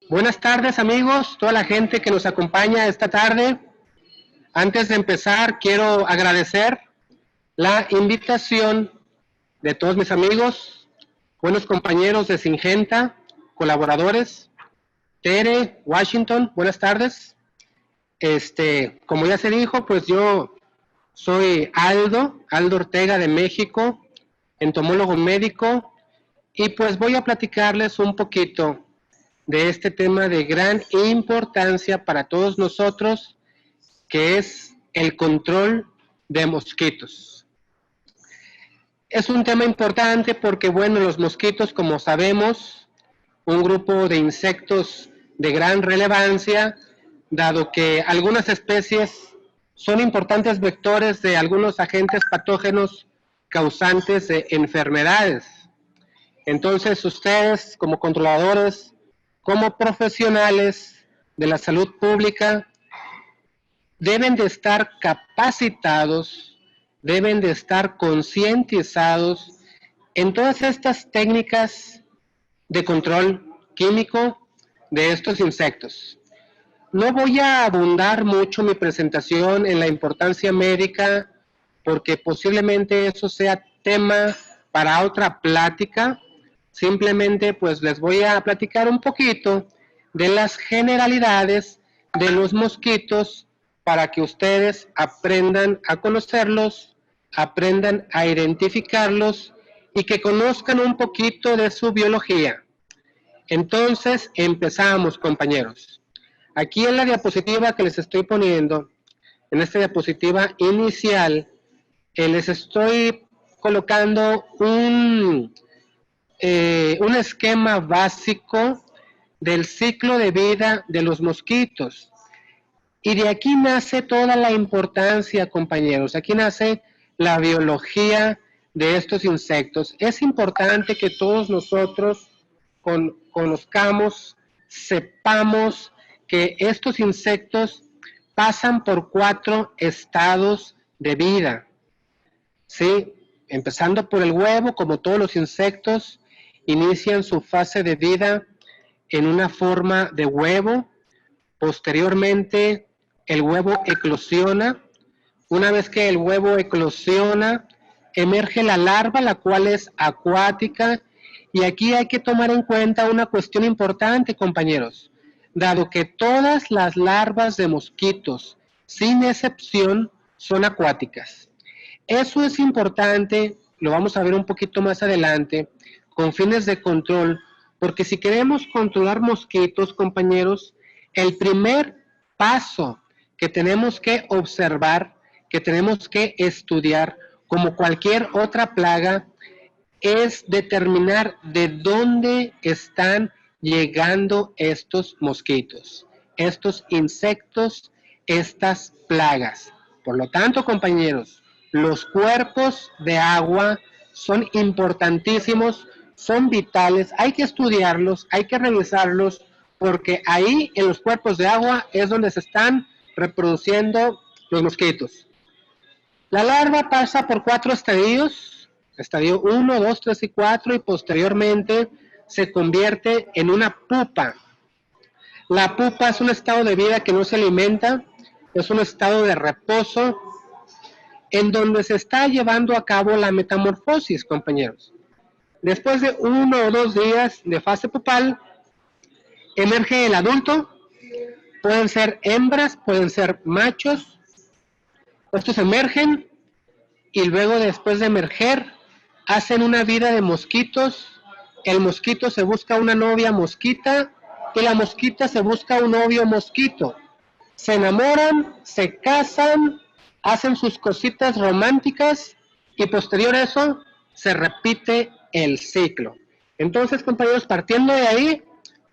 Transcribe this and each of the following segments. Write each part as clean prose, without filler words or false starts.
Buenas tardes, amigos, toda la gente que nos acompaña esta tarde. Antes de empezar, quiero agradecer la invitación de todos mis amigos, buenos compañeros de Syngenta, colaboradores. Tere, Washington, buenas tardes. Como ya se dijo, pues yo soy Aldo Ortega de México, entomólogo médico, y pues voy a platicarles un poquito de este tema de gran importancia para todos nosotros, que es el control de mosquitos. Es un tema importante porque, bueno, los mosquitos, como sabemos, un grupo de insectos de gran relevancia, dado que algunas especies son importantes vectores de algunos agentes patógenos causantes de enfermedades. Entonces, ustedes, como controladores, como profesionales de la salud pública, deben de estar capacitados, deben de estar concientizados en todas estas técnicas de control químico de estos insectos. No voy a abundar mucho mi presentación en la importancia médica, porque posiblemente eso sea tema para otra plática. Simplemente pues les voy a platicar un poquito de las generalidades de los mosquitos para que ustedes aprendan a conocerlos, aprendan a identificarlos y que conozcan un poquito de su biología. Entonces empezamos, compañeros. Aquí en la diapositiva que les estoy poniendo, en esta diapositiva inicial, les estoy colocando un esquema básico del ciclo de vida de los mosquitos. Y de aquí nace toda la importancia, compañeros. Aquí nace la biología de estos insectos. Es importante que todos nosotros conozcamos, sepamos que estos insectos pasan por 4 estados de vida. ¿Sí? Empezando por el huevo, como todos los insectos, inician su fase de vida en una forma de huevo. Posteriormente, el huevo eclosiona. Una vez que el huevo eclosiona, emerge la larva, la cual es acuática. Y aquí hay que tomar en cuenta una cuestión importante, compañeros. Dado que todas las larvas de mosquitos, sin excepción, son acuáticas. Eso es importante, lo vamos a ver un poquito más adelante, con fines de control, porque si queremos controlar mosquitos, compañeros, el primer paso que tenemos que observar, que tenemos que estudiar, como cualquier otra plaga, es determinar de dónde están llegando estos mosquitos, estos insectos, estas plagas. Por lo tanto, compañeros, los cuerpos de agua son importantísimos, son vitales, hay que estudiarlos, hay que revisarlos, porque ahí en los cuerpos de agua es donde se están reproduciendo los mosquitos. La larva pasa por 4 estadios, estadio 1, 2, 3 y 4, y posteriormente se convierte en una pupa. La pupa es un estado de vida que no se alimenta, es un estado de reposo, en donde se está llevando a cabo la metamorfosis, compañeros. Después de 1 o 2 días de fase pupal, emerge el adulto, pueden ser hembras, pueden ser machos. Estos emergen y luego, después de emerger, hacen una vida de mosquitos. El mosquito se busca una novia mosquita y la mosquita se busca un novio mosquito. Se enamoran, se casan, hacen sus cositas románticas y posterior a eso se repite el ciclo. Entonces, compañeros, partiendo de ahí,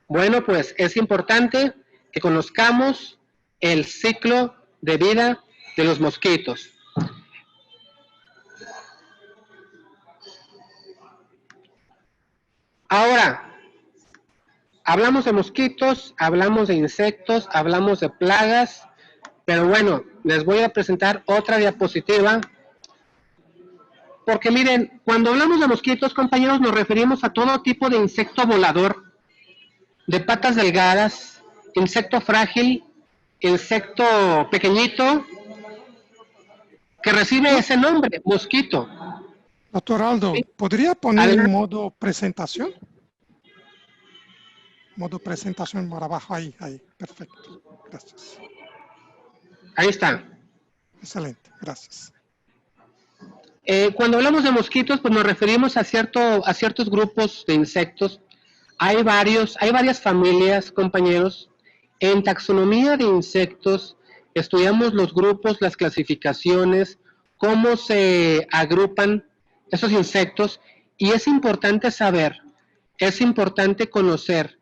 bueno, pues es importante que conozcamos el ciclo de vida de los mosquitos. Ahora, hablamos de mosquitos, hablamos de insectos, hablamos de plagas, pero bueno, les voy a presentar otra diapositiva Porque miren, cuando hablamos de mosquitos, compañeros, nos referimos a todo tipo de insecto volador, de patas delgadas, insecto frágil, insecto pequeñito, que recibe ese nombre, mosquito. Doctor Aldo, Sí. ¿podría poner en Adelante. modo presentación? Modo presentación para abajo, ahí, perfecto. Gracias. Ahí está. Excelente, gracias. Cuando hablamos de mosquitos, pues nos referimos a ciertos grupos de insectos. Hay varias familias, compañeros. En taxonomía de insectos estudiamos los grupos, las clasificaciones, cómo se agrupan esos insectos, y es importante saber, es importante conocer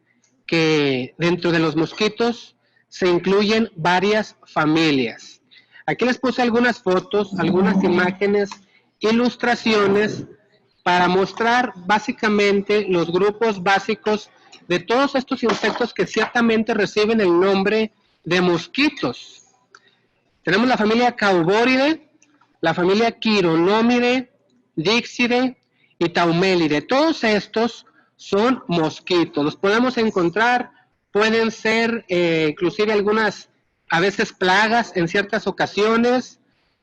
que dentro de los mosquitos se incluyen varias familias. Aquí les puse algunas fotos, algunas imágenes, ilustraciones para mostrar básicamente los grupos básicos de todos estos insectos que ciertamente reciben el nombre de mosquitos. Tenemos la familia Caubóridae, la familia Chironomidae, Dixidae y Taumelidae. Todos estos son mosquitos. Los podemos encontrar, pueden ser inclusive algunas, a veces plagas en ciertas ocasiones.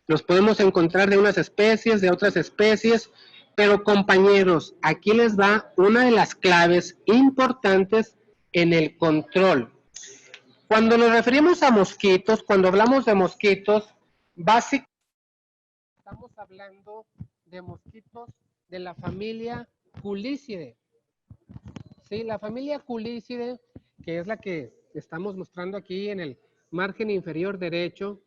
Los podemos encontrar de unas especies, de otras especies. Pero compañeros, aquí les va una de las claves importantes en el control. Cuando nos referimos a mosquitos, cuando hablamos de mosquitos, básicamente estamos hablando de mosquitos de la familia Culicidae. Sí, la familia Culicidae, que es la que estamos mostrando aquí en el margen inferior derecho,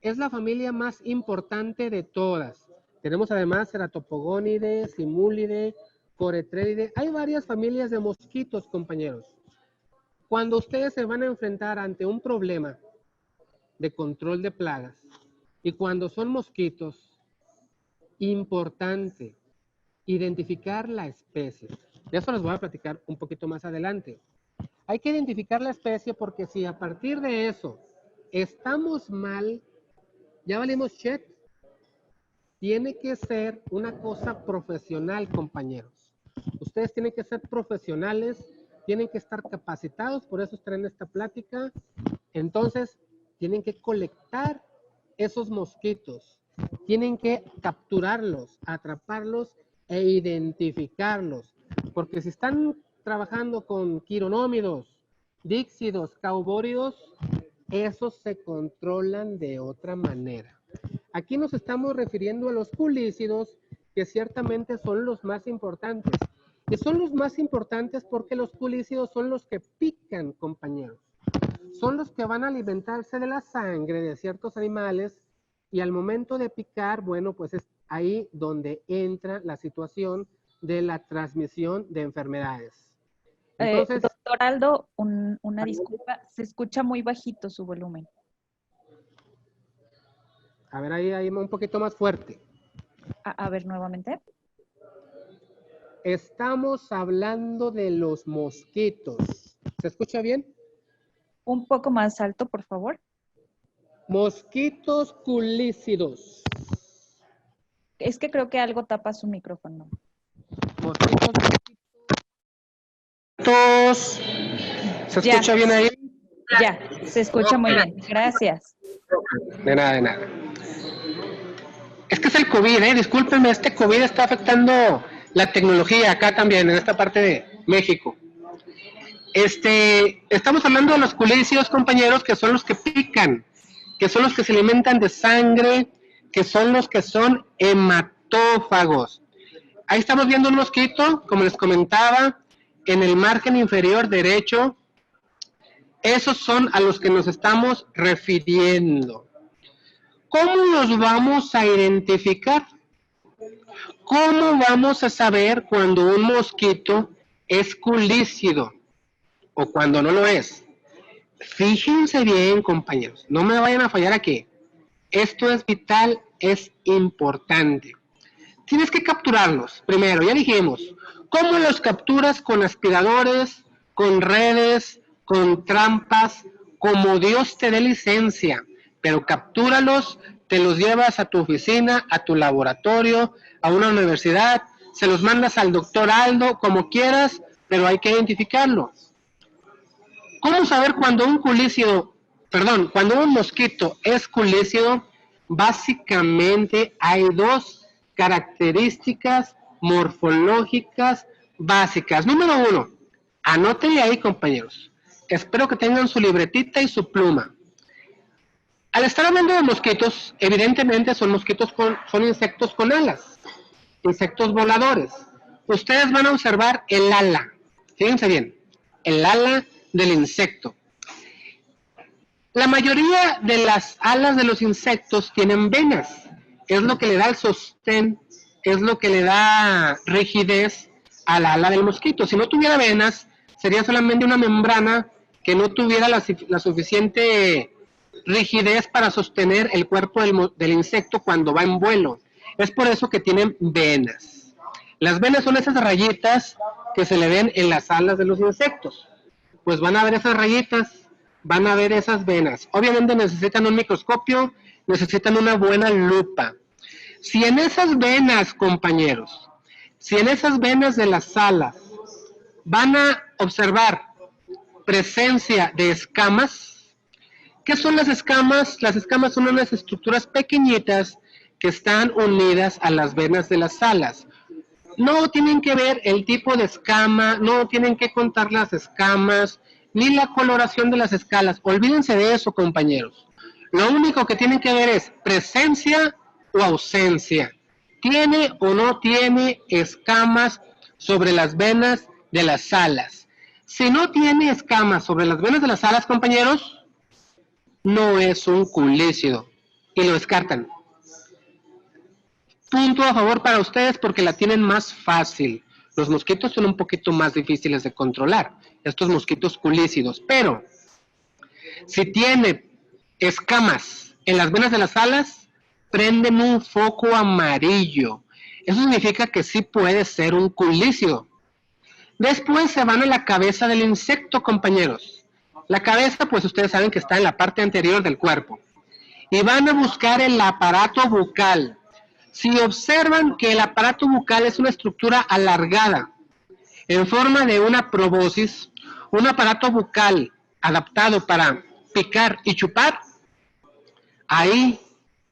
es la familia más importante de todas. Tenemos además Ceratopogonidae, Simulidae, Coretridae. Hay varias familias de mosquitos, compañeros. Cuando ustedes se van a enfrentar ante un problema de control de plagas y cuando son mosquitos, importante identificar la especie. De eso les voy a platicar un poquito más adelante. Hay que identificar la especie porque si a partir de eso estamos mal, ya valimos check. Tiene que ser una cosa profesional, compañeros. Ustedes tienen que ser profesionales, tienen que estar capacitados, por eso están en esta plática. Entonces, tienen que colectar esos mosquitos, tienen que capturarlos, atraparlos e identificarlos. Porque si están trabajando con quironómidos, díxidos, caubóridos, esos se controlan de otra manera. Aquí nos estamos refiriendo a los culícidos, que ciertamente son los más importantes. Y son los más importantes porque los culícidos son los que pican, compañeros. Son los que van a alimentarse de la sangre de ciertos animales y al momento de picar, bueno, pues es ahí donde entra la situación de la transmisión de enfermedades. Entonces, doctor Aldo, una disculpa, se escucha muy bajito su volumen. A ver, ahí un poquito más fuerte. A ver, nuevamente. Estamos hablando de los mosquitos. ¿Se escucha bien? Un poco más alto, por favor. Mosquitos culícidos. Es que creo que algo tapa su micrófono. Mosquitos. ¿Se escucha bien ahí? Ya, se escucha muy bien. Gracias. De nada, de nada. Es que es el COVID, discúlpenme, este COVID está afectando la tecnología acá también, en esta parte de México. Estamos hablando de los culícidos, compañeros, que son los que pican, que son los que se alimentan de sangre, que son los que son hematófagos. Ahí estamos viendo un mosquito, como les comentaba, en el margen inferior derecho. Esos son a los que nos estamos refiriendo. ¿Cómo los vamos a identificar? ¿Cómo vamos a saber cuando un mosquito es culícido o cuando no lo es? Fíjense bien, compañeros, no me vayan a fallar aquí. Esto es vital, es importante. Tienes que capturarlos, primero, ya dijimos. ¿Cómo los capturas? Con aspiradores, con redes, con trampas, como Dios te dé licencia. Pero captúralos, te los llevas a tu oficina, a tu laboratorio, a una universidad, se los mandas al doctor Aldo, como quieras, pero hay que identificarlo. ¿Cómo saber cuando cuando un mosquito es culícido? Básicamente hay dos características morfológicas básicas. Número uno, anótenle ahí, compañeros. Espero que tengan su libretita y su pluma. Al estar hablando de mosquitos, evidentemente son insectos con alas, insectos voladores. Ustedes van a observar el ala. Fíjense bien, el ala del insecto. La mayoría de las alas de los insectos tienen venas. Es lo que le da el sostén, es lo que le da rigidez al ala del mosquito. Si no tuviera venas, sería solamente una membrana que no tuviera la suficiente rigidez para sostener el cuerpo del insecto cuando va en vuelo. Es por eso que tienen venas. Las venas son esas rayitas que se le ven en las alas de los insectos. Pues van a ver esas rayitas, van a ver esas venas. Obviamente necesitan un microscopio, necesitan una buena lupa. Si en esas venas, compañeros, si en esas venas de las alas van a observar presencia de escamas, ¿qué son las escamas? Las escamas son unas estructuras pequeñitas que están unidas a las venas de las alas. No tienen que ver el tipo de escama, no tienen que contar las escamas, ni la coloración de las escalas. Olvídense de eso, compañeros. Lo único que tienen que ver es presencia o ausencia. ¿Tiene o no tiene escamas sobre las venas de las alas? Si no tiene escamas sobre las venas de las alas, compañeros, no es un culícido. Y lo descartan. Punto a favor para ustedes porque la tienen más fácil. Los mosquitos son un poquito más difíciles de controlar, estos mosquitos culícidos, pero si tiene escamas en las venas de las alas, prenden un foco amarillo. Eso significa que sí puede ser un culícido. Después se van a la cabeza del insecto, compañeros. La cabeza, pues ustedes saben que está en la parte anterior del cuerpo. Y van a buscar el aparato bucal. Si observan que el aparato bucal es una estructura alargada, en forma de una proboscis, un aparato bucal adaptado para picar y chupar, ahí,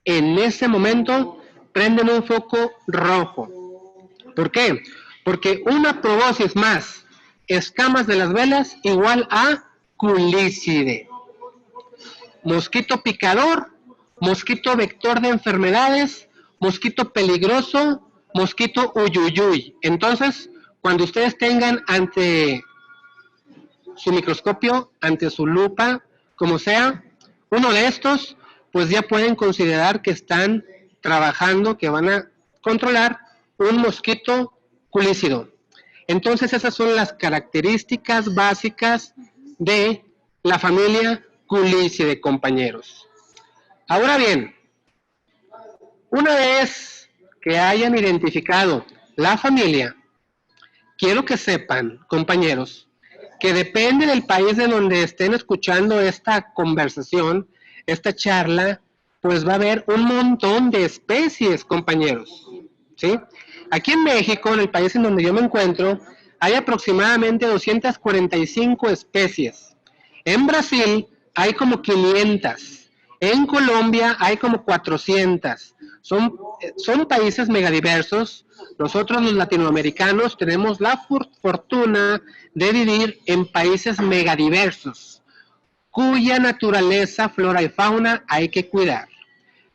en ese momento, prenden un foco rojo. ¿Por qué? Porque una proboscis más escamas de las velas igual a culícide. Mosquito picador, mosquito vector de enfermedades, mosquito peligroso, mosquito uyuyuy. Entonces, cuando ustedes tengan ante su microscopio, ante su lupa, como sea, uno de estos, pues ya pueden considerar que están trabajando, que van a controlar un mosquito culícido. Entonces, esas son las características básicas de la familia culícide, compañeros. Ahora bien, una vez que hayan identificado la familia, quiero que sepan, compañeros, que depende del país de donde estén escuchando esta conversación, esta charla, pues va a haber un montón de especies, compañeros, ¿sí? Aquí en México, en el país en donde yo me encuentro, hay aproximadamente 245 especies. En Brasil hay como 500. En Colombia hay como 400. Son países megadiversos. Nosotros los latinoamericanos tenemos la fortuna de vivir en países megadiversos, cuya naturaleza, flora y fauna hay que cuidar.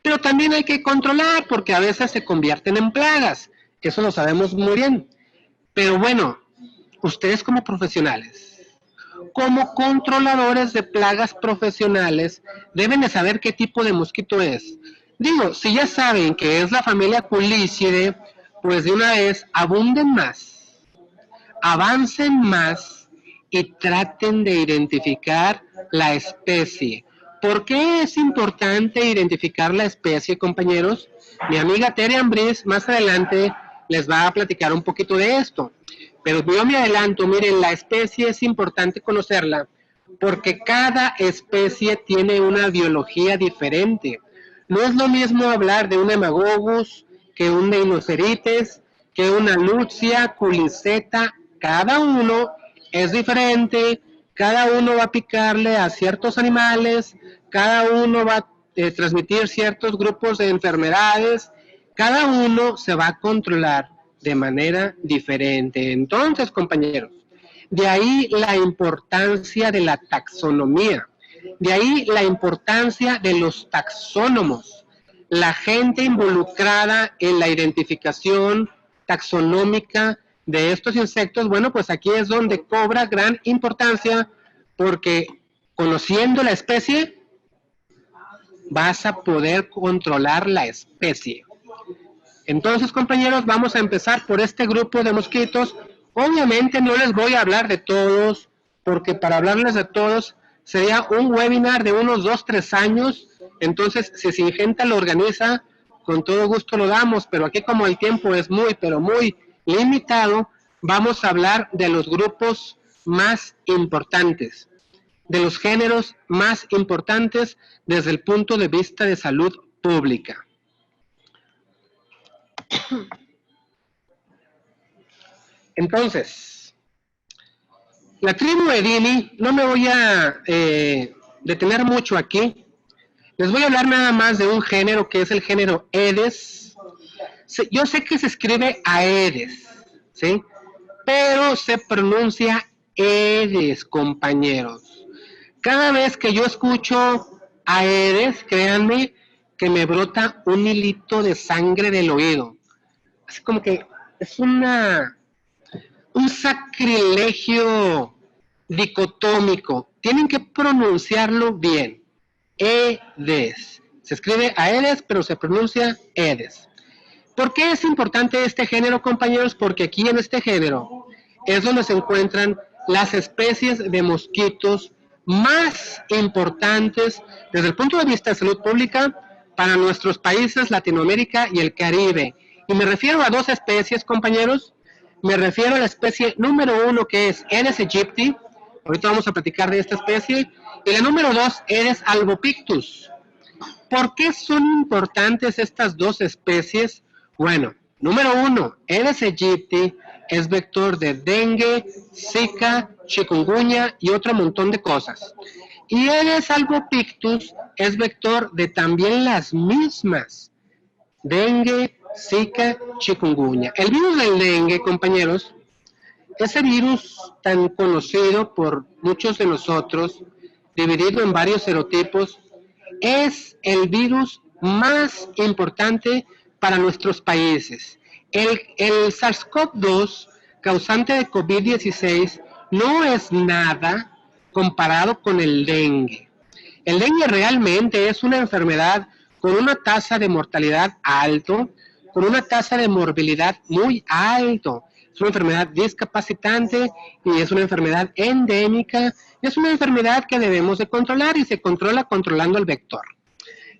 Pero también hay que controlar porque a veces se convierten en plagas. Eso lo sabemos muy bien. Pero bueno, ustedes como profesionales, como controladores de plagas profesionales, deben de saber qué tipo de mosquito es. Digo, si ya saben que es la familia culícide, pues de una vez abunden más, avancen más y traten de identificar la especie. ¿Por qué es importante identificar la especie, compañeros? Mi amiga Tere Ambriz más adelante les va a platicar un poquito de esto. Pero yo me adelanto, miren, la especie es importante conocerla porque cada especie tiene una biología diferente. No es lo mismo hablar de un Haemococcus que un Deinotherites, que una Lutzia, Culiceta. Cada uno es diferente, cada uno va a picarle a ciertos animales, cada uno va a transmitir ciertos grupos de enfermedades, cada uno se va a controlar de manera diferente. Entonces, compañeros, de ahí la importancia de la taxonomía, de ahí la importancia de los taxónomos, la gente involucrada en la identificación taxonómica de estos insectos. Bueno, pues aquí es donde cobra gran importancia, porque conociendo la especie, vas a poder controlar la especie. Entonces, compañeros, vamos a empezar por este grupo de mosquitos. Obviamente no les voy a hablar de todos, porque para hablarles de todos sería un webinar de unos 2-3 años. Entonces, si Syngenta lo organiza, con todo gusto lo damos, pero aquí como el tiempo es muy, pero muy limitado, vamos a hablar de los grupos más importantes, de los géneros más importantes desde el punto de vista de salud pública. Entonces, la tribu Edini, no me voy a detener mucho aquí, les voy a hablar nada más de un género que es el género Aedes. Yo sé que se escribe Aedes, ¿sí? Pero se pronuncia Aedes, compañeros. Cada vez que yo escucho Aedes, créanme que me brota un hilito de sangre del oído. Así como que es un sacrilegio dicotómico. Tienen que pronunciarlo bien. Aedes. Se escribe Aedes, pero se pronuncia Aedes. ¿Por qué es importante este género, compañeros? Porque aquí en este género es donde se encuentran las especies de mosquitos más importantes desde el punto de vista de salud pública para nuestros países, Latinoamérica y el Caribe. Y me refiero a dos especies, compañeros. Me refiero a la especie número 1, que es Aedes aegypti. Ahorita vamos a platicar de esta especie. Y la número 2, Aedes albopictus. ¿Por qué son importantes estas dos especies? Bueno, número 1, Aedes aegypti es vector de dengue, zika, chikungunya y otro montón de cosas. Y Aedes albopictus es vector de también las mismas, dengue, zika, chikungunya. El virus del dengue, compañeros, ese virus tan conocido por muchos de nosotros, dividido en varios serotipos, es el virus más importante para nuestros países. El SARS-CoV-2, causante de COVID-16, no es nada comparado con el dengue. El dengue realmente es una enfermedad con una tasa de mortalidad alto, con una tasa de morbilidad muy alto. Es una enfermedad discapacitante y es una enfermedad endémica. Es una enfermedad que debemos de controlar y se controla controlando el vector.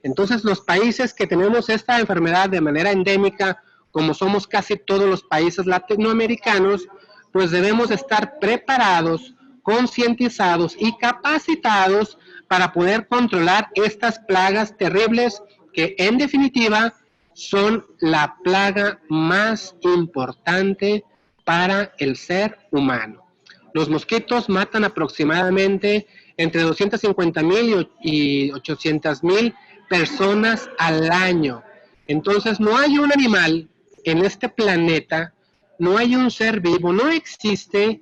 Entonces, los países que tenemos esta enfermedad de manera endémica, como somos casi todos los países latinoamericanos, pues debemos estar preparados, concientizados y capacitados para poder controlar estas plagas terribles que, en definitiva, son la plaga más importante para el ser humano. Los mosquitos matan aproximadamente entre 250,000 y 800,000 personas al año. Entonces, no hay un animal en este planeta, no hay un ser vivo, no existe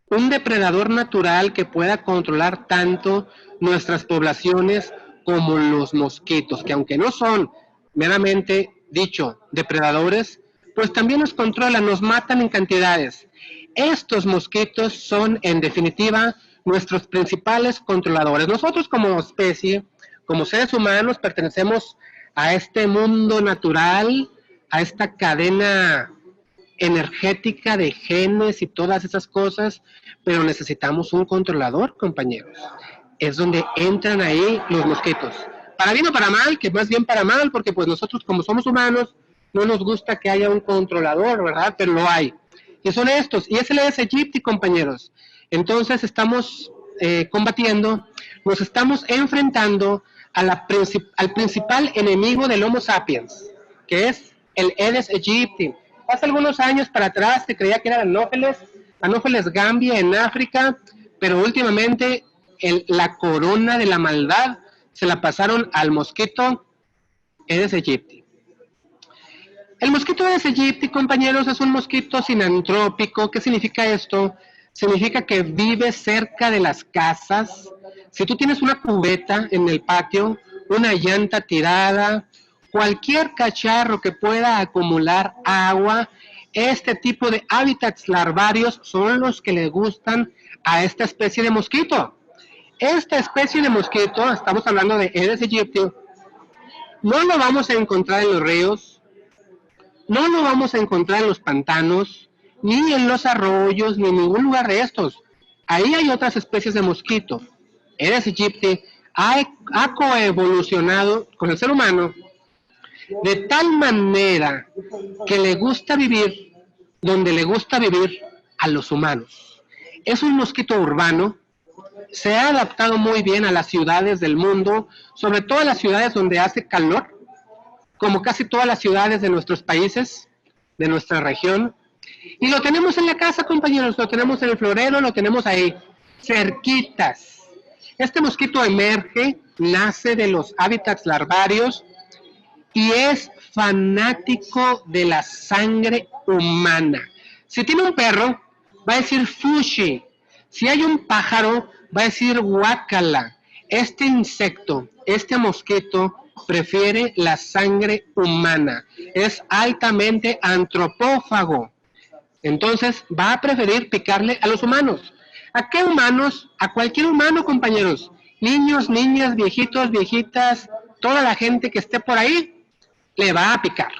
un depredador natural que pueda controlar tanto nuestras poblaciones como los mosquitos, que aunque no son meramente dicho depredadores, pues también nos controlan, nos matan en cantidades. Estos mosquitos son, en definitiva, nuestros principales controladores. Nosotros como especie, como seres humanos, pertenecemos a este mundo natural, a esta cadena energética de genes y todas esas cosas, pero necesitamos un controlador, compañeros. Es donde entran ahí los mosquitos. Para bien o para mal, que más bien para mal, porque pues nosotros como somos humanos, no nos gusta que haya un controlador, ¿verdad? Pero lo hay. Y son estos, y es el Aedes aegypti, compañeros. Entonces estamos combatiendo, nos estamos enfrentando a al principal enemigo del Homo sapiens, que es el Aedes aegypti. Hace algunos años para atrás se creía que era Anopheles gambia en África, pero últimamente la corona de la maldad se la pasaron al mosquito Aedes aegypti. El mosquito Aedes aegypti, compañeros, es un mosquito sinantrópico. ¿Qué significa esto? Significa que vive cerca de las casas. Si tú tienes una cubeta en el patio, una llanta tirada, cualquier cacharro que pueda acumular agua, este tipo de hábitats larvarios son los que le gustan a esta especie de mosquito. Esta especie de mosquito, estamos hablando de Aedes aegypti, no lo vamos a encontrar en los ríos, no lo vamos a encontrar en los pantanos, ni en los arroyos, ni en ningún lugar de estos. Ahí hay otras especies de mosquito. Aedes aegypti ha coevolucionado con el ser humano de tal manera que le gusta vivir donde le gusta vivir a los humanos. Es un mosquito urbano, se ha adaptado muy bien a las ciudades del mundo, sobre todo a las ciudades donde hace calor, como casi todas las ciudades de nuestros países, de nuestra región. Y lo tenemos en la casa, compañeros, lo tenemos en el florero, lo tenemos ahí, cerquitas. Este mosquito emerge, nace de los hábitats larvarios y es fanático de la sangre humana. Si tiene un perro, va a decir fushi. Si hay un pájaro, va a decir guácala. Este insecto, este mosquito, prefiere la sangre humana. Es altamente antropófago. Entonces, va a preferir picarle a los humanos. ¿A qué humanos? A cualquier humano, compañeros. Niños, niñas, viejitos, viejitas, toda la gente que esté por ahí, le va a picar.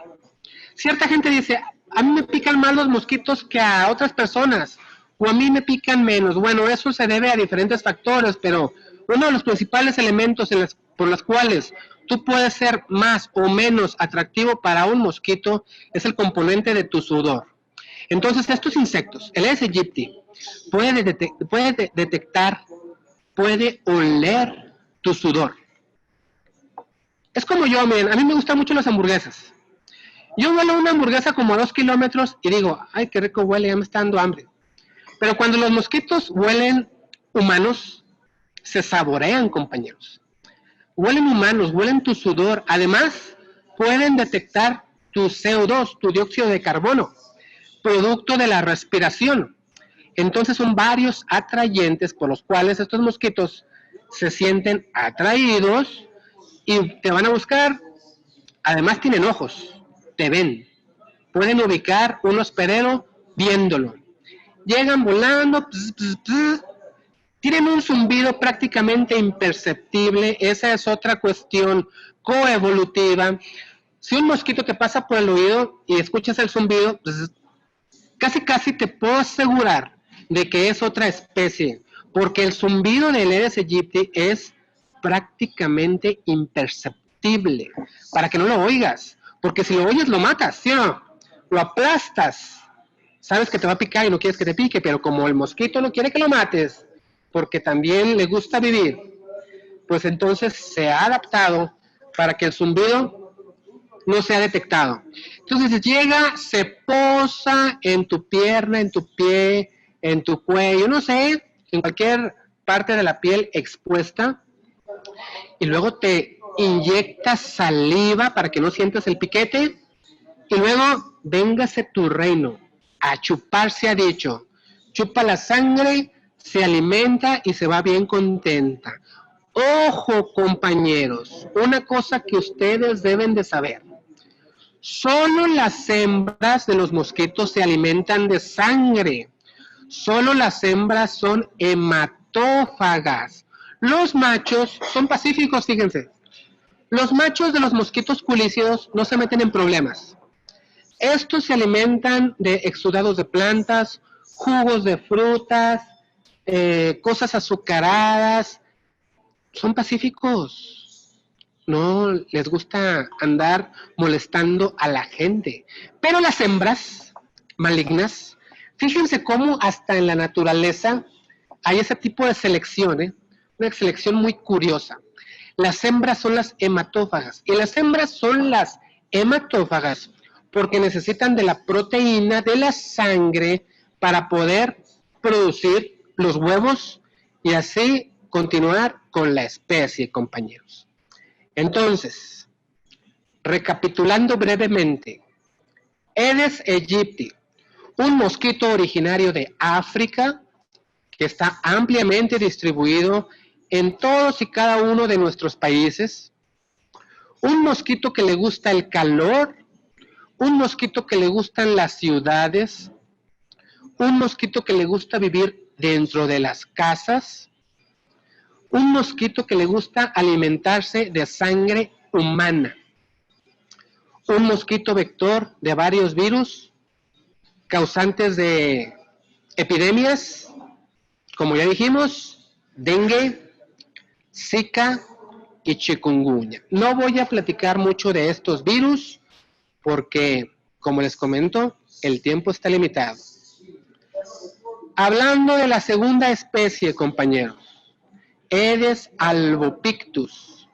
Cierta gente dice, a mí me pican más los mosquitos que a otras personas, o a mí me pican menos. Bueno, eso se debe a diferentes factores, pero uno de los principales elementos por los cuales tú puedes ser más o menos atractivo para un mosquito es el componente de tu sudor. Entonces, estos insectos, el Aedes aegypti, puede detectar, puede oler tu sudor. Es como yo, miren, a mí me gustan mucho las hamburguesas. Yo huelo una hamburguesa como a 2 kilómetros y digo, ay, qué rico huele, ya me está dando hambre. Pero cuando los mosquitos huelen humanos, se saborean, compañeros. Huelen humanos, huelen tu sudor. Además, pueden detectar tu CO2, tu dióxido de carbono, producto de la respiración. Entonces son varios atrayentes por los cuales estos mosquitos se sienten atraídos y te van a buscar. Además tienen ojos, te ven. Pueden ubicar un hospedero viéndolo. Llegan volando, tienen un zumbido prácticamente imperceptible. Esa es otra cuestión coevolutiva. Si un mosquito te pasa por el oído y escuchas el zumbido, casi te puedo asegurar de que es otra especie, porque el zumbido del Aedes aegypti es prácticamente imperceptible, para que no lo oigas, porque si lo oyes lo matas, ¿sí o no? Lo aplastas, sabes que te va a picar y no quieres que te pique, pero como el mosquito no quiere que lo mates, porque también le gusta vivir, pues entonces se ha adaptado para que el zumbido no sea detectado. Entonces llega, se posa en tu pierna, en tu pie, en tu cuello, no sé, en cualquier parte de la piel expuesta, y luego te inyecta saliva para que no sientas el piquete, y luego véngase tu reino, a chupar se ha dicho, chupa la sangre, se alimenta y se va bien contenta. Ojo, compañeros, una cosa que ustedes deben de saber. Solo las hembras de los mosquitos se alimentan de sangre. Solo las hembras son hematófagas. Los machos son pacíficos, fíjense. Los machos de los mosquitos culícidos no se meten en problemas. Estos se alimentan de exudados de plantas, jugos de frutas, cosas azucaradas. Son pacíficos. No les gusta andar molestando a la gente. Pero las hembras malignas, fíjense cómo hasta en la naturaleza hay ese tipo de selección, una selección muy curiosa. Las hembras son las hematófagas y las hembras son las hematófagas porque necesitan de la proteína de la sangre para poder producir los huevos y así continuar con la especie, compañeros. Entonces, recapitulando brevemente, Aedes aegypti, un mosquito originario de África que está ampliamente distribuido en todos y cada uno de nuestros países, un mosquito que le gusta el calor, un mosquito que le gustan las ciudades, un mosquito que le gusta vivir dentro de las casas, un mosquito que le gusta alimentarse de sangre humana, un mosquito vector de varios virus causantes de epidemias, como ya dijimos, dengue, Zika y chikungunya. No voy a platicar mucho de estos virus porque, como les comento, el tiempo está limitado. Hablando de la segunda especie, compañeros, Aedes albopictus,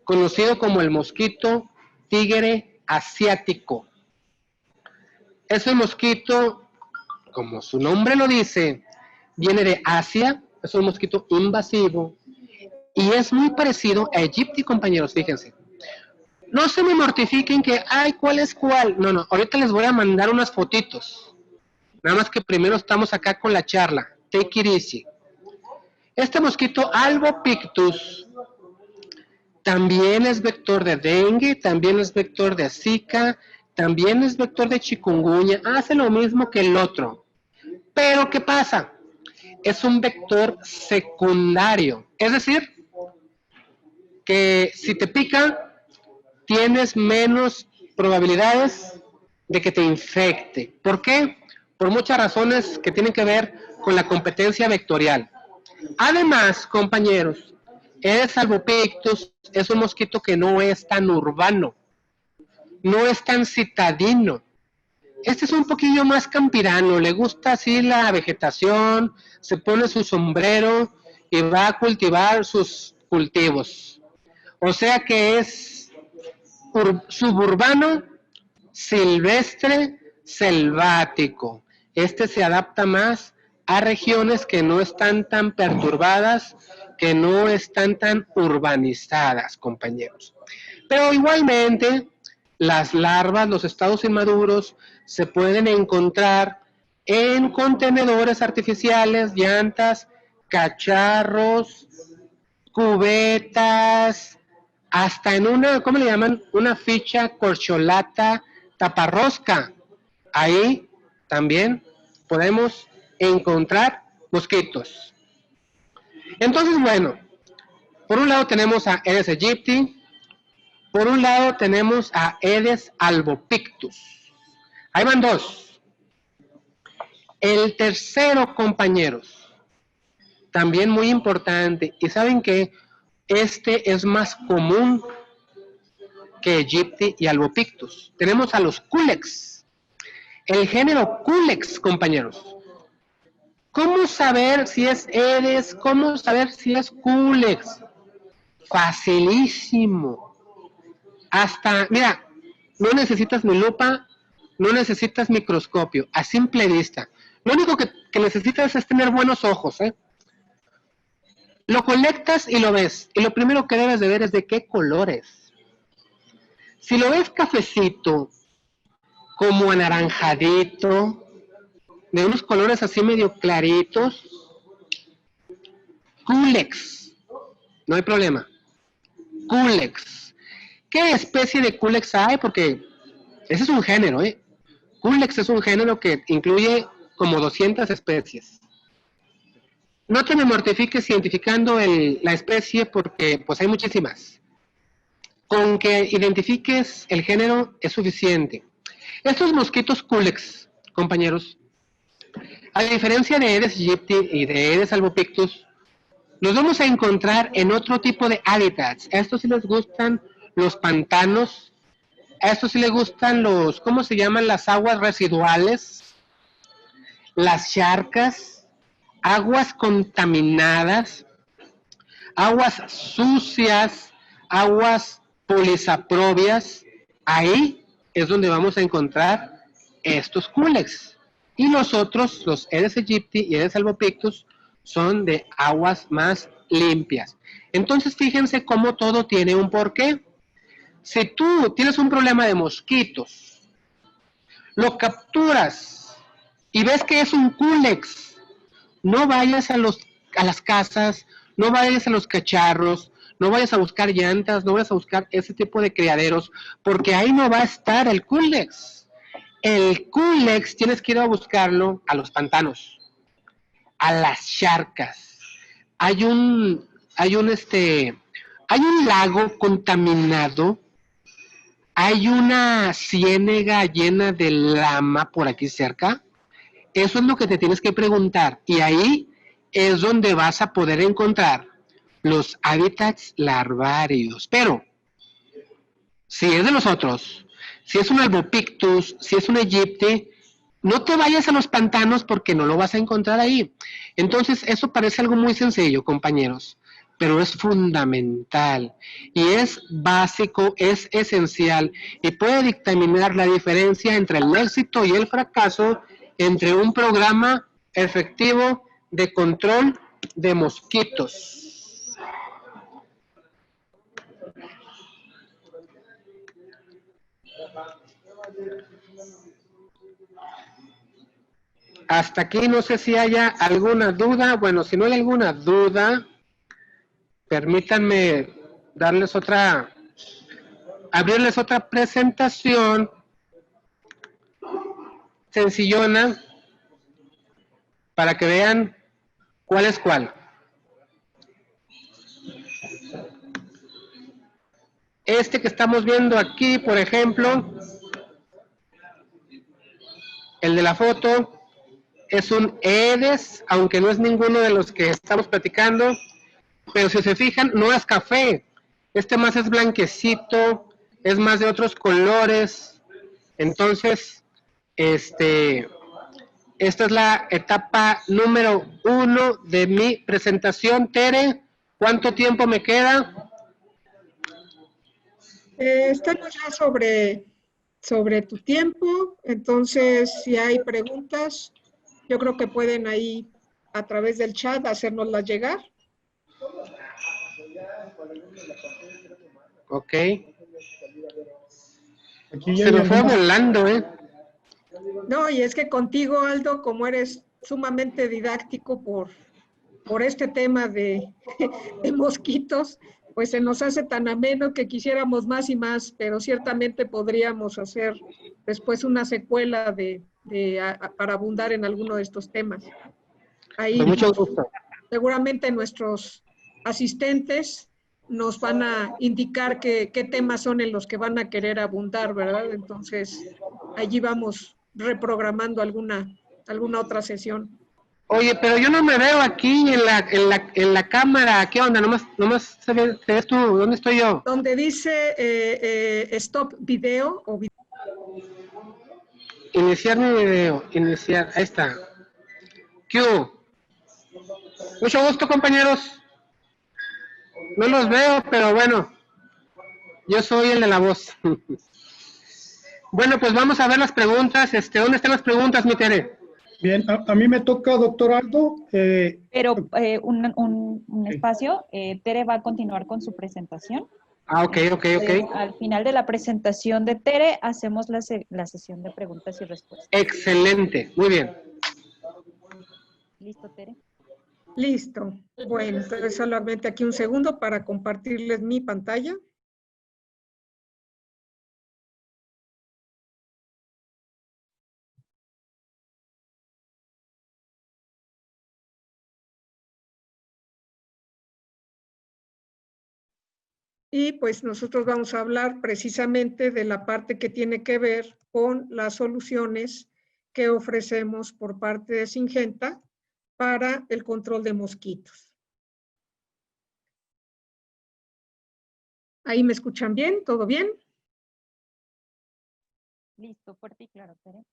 conocido como el mosquito tigre asiático. Es un mosquito, como su nombre lo dice, viene de Asia, es un mosquito invasivo y es muy parecido a Aegypti, compañeros, fíjense. No se me mortifiquen que, ay, ¿cuál es cuál? No, no, ahorita les voy a mandar unas fotitos. Nada más que primero estamos acá con la charla. Take it easy. Este mosquito albopictus también es vector de dengue, también es vector de Zika, también es vector de chikungunya, hace lo mismo que el otro. Pero, ¿qué pasa? Es un vector secundario, es decir, que si te pica, tienes menos probabilidades de que te infecte. ¿Por qué? Por muchas razones que tienen que ver con la competencia vectorial. Además, compañeros, Aedes albopictus es un mosquito que no es tan urbano, no es tan citadino. Este es un poquillo más campirano, le gusta así la vegetación, se pone su sombrero y va a cultivar sus cultivos. O sea que es suburbano, silvestre, selvático. Este se adapta más a regiones que no están tan perturbadas, que no están tan urbanizadas, compañeros. Pero igualmente, las larvas, los estados inmaduros, se pueden encontrar en contenedores artificiales, llantas, cacharros, cubetas, hasta en una, ¿cómo le llaman? Una ficha corcholata taparrosca. Ahí también podemos encontrar mosquitos. Entonces, bueno, por un lado tenemos a Aedes aegypti, por un lado tenemos a Aedes albopictus. Ahí van dos. El tercero, compañeros, también muy importante, y saben que este es más común que Aegypti y albopictus. Tenemos a los Culex, el género Culex, compañeros. ¿Cómo saber si es Aedes? ¿Cómo saber si es Culex? Facilísimo. Hasta, mira, no necesitas ni lupa, no necesitas microscopio, a simple vista. Lo único que necesitas es tener buenos ojos, ¿eh? Lo colectas y lo ves, y lo primero que debes de ver es de qué colores. Si lo ves cafecito, como anaranjadito, de unos colores así medio claritos, Culex, no hay problema. Culex. ¿Qué especie de Culex hay? Porque ese es un género, ¿eh? Culex es un género que incluye como 200 especies. No te me mortifiques identificando la especie porque pues hay muchísimas. Con que identifiques el género es suficiente. Estos mosquitos Culex, compañeros, a diferencia de Aedes aegypti y de Aedes albopictus, los vamos a encontrar en otro tipo de hábitats. A estos sí les gustan los pantanos, a estos sí les gustan los, ¿cómo se llaman? Las aguas residuales, las charcas, aguas contaminadas, aguas sucias, aguas polisaprobias. Ahí es donde vamos a encontrar estos culex. Y los otros, los Aedes aegypti y Aedes albopictus, son de aguas más limpias. Entonces, fíjense cómo todo tiene un porqué. Si tú tienes un problema de mosquitos, lo capturas y ves que es un culex, no vayas a las casas, no vayas a los cacharros, no vayas a buscar llantas, no vayas a buscar ese tipo de criaderos, porque ahí no va a estar el culex. El culex tienes que ir a buscarlo a los pantanos, a las charcas. Hay un lago contaminado, hay una ciénega llena de lama por aquí cerca. Eso es lo que te tienes que preguntar, y ahí es donde vas a poder encontrar los hábitats larvarios. Pero, si es de los otros, si es un albopictus, si es un aegypti, no te vayas a los pantanos porque no lo vas a encontrar ahí. Entonces, eso parece algo muy sencillo, compañeros, pero es fundamental y es básico, es esencial y puede dictaminar la diferencia entre el éxito y el fracaso entre un programa efectivo de control de mosquitos. Hasta aquí no sé si haya alguna duda. Bueno, si no hay alguna duda, permítanme abrirles otra presentación sencillona para que vean cuál es cuál. Este que estamos viendo aquí, por ejemplo, el de la foto, es un Aedes, aunque no es ninguno de los que estamos platicando, pero si se fijan, no es café. Este más es blanquecito, es más de otros colores. Entonces, esta es la etapa número 1 de mi presentación. Tere, ¿cuánto tiempo me queda? Estamos ya sobre tu tiempo, entonces si hay preguntas, yo creo que pueden ahí a través del chat hacérnoslas llegar. Ok. Se me fue volando, ¿eh? No, y es que contigo, Aldo, como eres sumamente didáctico por este tema de mosquitos, pues se nos hace tan ameno que quisiéramos más y más, pero ciertamente podríamos hacer después una secuela para abundar en alguno de estos temas. Ahí Con mucho gusto. seguramente nuestros asistentes nos van a indicar qué temas son en los que van a querer abundar, ¿verdad? Entonces, allí vamos reprogramando alguna otra sesión. Oye, pero yo no me veo aquí en la cámara. ¿Qué onda? Nomás te ves tú. ¿Dónde estoy yo? Donde dice stop video o video. Iniciar mi video. Iniciar. Ahí está. ¿Qué hubo? Mucho gusto, compañeros. No los veo, pero bueno. Yo soy el de la voz. Bueno, pues vamos a ver las preguntas. ¿Dónde están las preguntas, mi Tere? Bien, a mí me toca, doctor Aldo. Pero un espacio, Tere va a continuar con su presentación. Ah, ok. Al final de la presentación de Tere, hacemos la sesión de preguntas y respuestas. Excelente, muy bien. ¿Listo, Tere? Listo. Bueno, entonces solamente aquí un segundo para compartirles mi pantalla. Y pues nosotros vamos a hablar precisamente de la parte que tiene que ver con las soluciones que ofrecemos por parte de Syngenta para el control de mosquitos. ¿Ahí me escuchan bien? ¿Todo bien? Listo, fuerte y claro, Tere.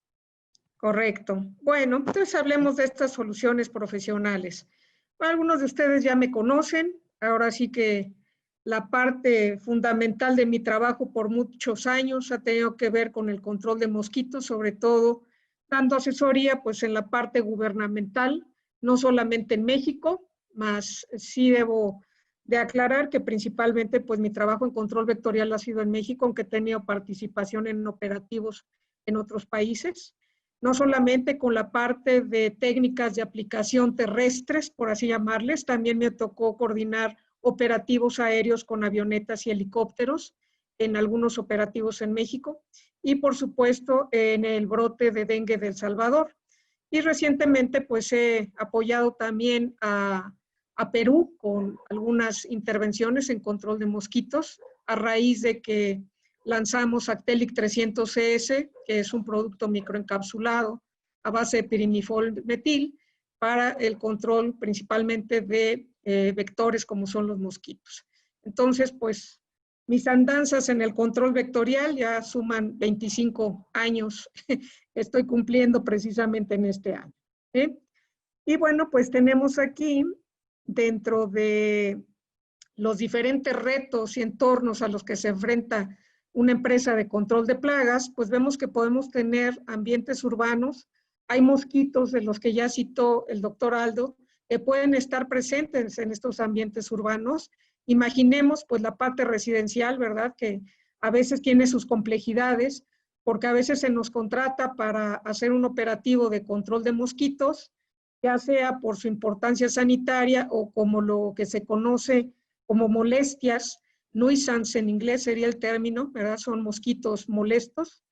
Correcto. Bueno, entonces hablemos de estas soluciones profesionales. Algunos de ustedes ya me conocen, ahora sí que la parte fundamental de mi trabajo por muchos años ha tenido que ver con el control de mosquitos, sobre todo dando asesoría pues en la parte gubernamental, no solamente en México, más sí debo de aclarar que principalmente pues mi trabajo en control vectorial ha sido en México, aunque he tenido participación en operativos en otros países, no solamente con la parte de técnicas de aplicación terrestres, por así llamarles, también me tocó coordinar operativos aéreos con avionetas y helicópteros en algunos operativos en México y por supuesto en el brote de dengue de El Salvador. Y recientemente pues he apoyado también a Perú con algunas intervenciones en control de mosquitos a raíz de que lanzamos Actelic 300CS, que es un producto microencapsulado a base de pirimidinol metil para el control principalmente de vectores como son los mosquitos. Entonces, pues, mis andanzas en el control vectorial ya suman 25 años. Estoy cumpliendo precisamente en este año. Y bueno, pues tenemos aquí, dentro de los diferentes retos y entornos a los que se enfrenta una empresa de control de plagas, pues vemos que podemos tener ambientes urbanos. Hay mosquitos de los que ya citó el doctor Aldo, que pueden estar presentes en estos ambientes urbanos. Imaginemos pues la parte residencial, ¿verdad? Que a veces tiene sus complejidades, porque a veces se nos contrata para hacer un operativo de control de mosquitos, ya sea por su importancia sanitaria o como lo que se conoce como molestias, nuisance en inglés sería el término, ¿verdad? Son mosquitos molestos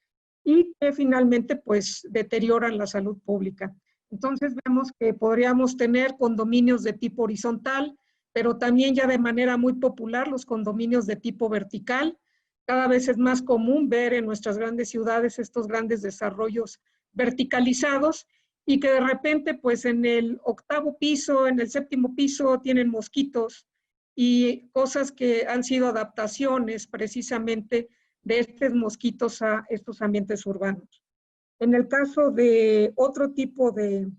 y que finalmente pues deterioran la salud pública. Entonces vemos que podríamos tener condominios de tipo horizontal, pero también ya de manera muy popular los condominios de tipo vertical. Cada vez es más común ver en nuestras grandes ciudades estos grandes desarrollos verticalizados y que de repente pues en el 8º piso, en el 7º piso tienen mosquitos y cosas que han sido adaptaciones precisamente de estos mosquitos a estos ambientes urbanos. En el caso de otro tipo de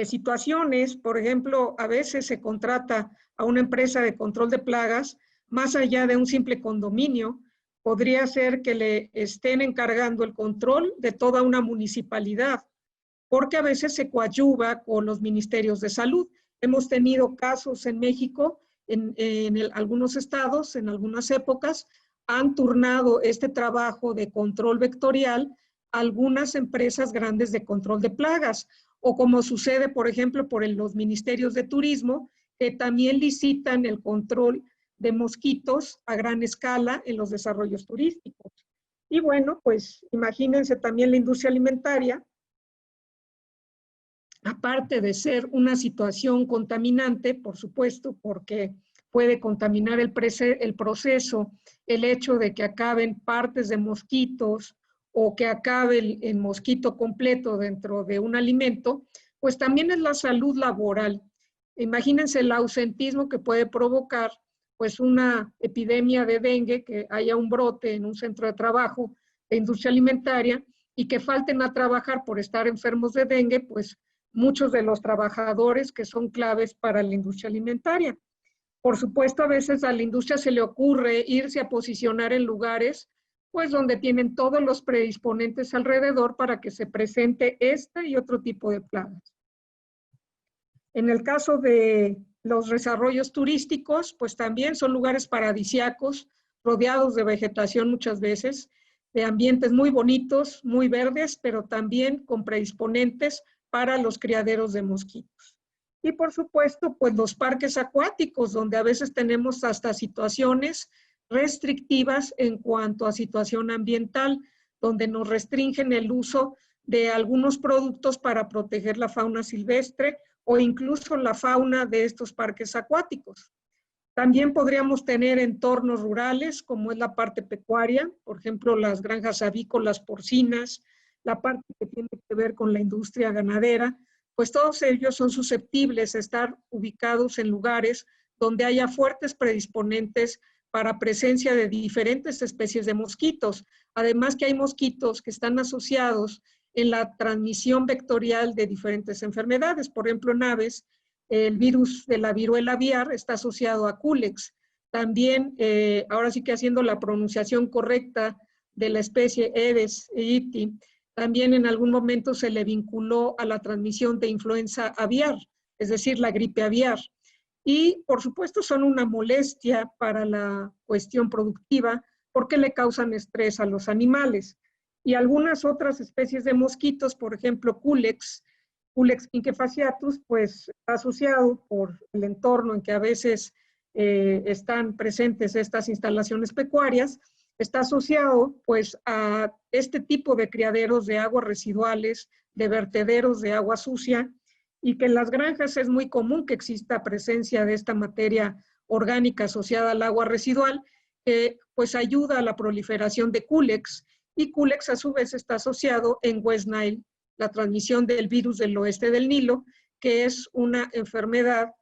situaciones, por ejemplo, a veces se contrata a una empresa de control de plagas, más allá de un simple condominio, podría ser que le estén encargando el control de toda una municipalidad, porque a veces se coadyuva con los ministerios de salud. Hemos tenido casos en México, en algunos estados, en algunas épocas, han turnado este trabajo de control vectorial a algunas empresas grandes de control de plagas, o como sucede, por ejemplo, por los ministerios de turismo, que también licitan el control de mosquitos a gran escala en los desarrollos turísticos. Y bueno, pues imagínense también la industria alimentaria, aparte de ser una situación contaminante, por supuesto, porque puede contaminar el proceso, el hecho de que acaben partes de mosquitos o que acabe el mosquito completo dentro de un alimento, pues también es la salud laboral. Imagínense el ausentismo que puede provocar pues una epidemia de dengue, que haya un brote en un centro de trabajo de industria alimentaria y que falten a trabajar por estar enfermos de dengue, pues muchos de los trabajadores que son claves para la industria alimentaria. Por supuesto, a veces a la industria se le ocurre irse a posicionar en lugares pues donde tienen todos los predisponentes alrededor para que se presente este y otro tipo de plagas. En el caso de los desarrollos turísticos, pues también son lugares paradisíacos, rodeados de vegetación muchas veces, de ambientes muy bonitos, muy verdes, pero también con predisponentes para los criaderos de mosquitos. Y por supuesto, pues los parques acuáticos, donde a veces tenemos hasta situaciones restrictivas en cuanto a situación ambiental, donde nos restringen el uso de algunos productos para proteger la fauna silvestre o incluso la fauna de estos parques acuáticos. También podríamos tener entornos rurales, como es la parte pecuaria, por ejemplo, las granjas avícolas porcinas, la parte que tiene que ver con la industria ganadera, pues todos ellos son susceptibles de estar ubicados en lugares donde haya fuertes predisponentes para presencia de diferentes especies de mosquitos. Además que hay mosquitos que están asociados en la transmisión vectorial de diferentes enfermedades. Por ejemplo, en aves, el virus de la viruela aviar está asociado a Culex. También, ahora sí que haciendo la pronunciación correcta de la especie Aedes aegypti, también en algún momento se le vinculó a la transmisión de influenza aviar, es decir, la gripe aviar. Y, por supuesto, son una molestia para la cuestión productiva porque le causan estrés a los animales. Y algunas otras especies de mosquitos, por ejemplo, Culex inquefasciatus, pues está asociado por el entorno en que a veces están presentes estas instalaciones pecuarias, está asociado pues a este tipo de criaderos de aguas residuales, de vertederos de agua sucia, y que en las granjas es muy común que exista presencia de esta materia orgánica asociada al agua residual, que pues ayuda a la proliferación de Culex, y Culex a su vez está asociado en West Nile, la transmisión del virus del oeste del Nilo, que es una enfermedad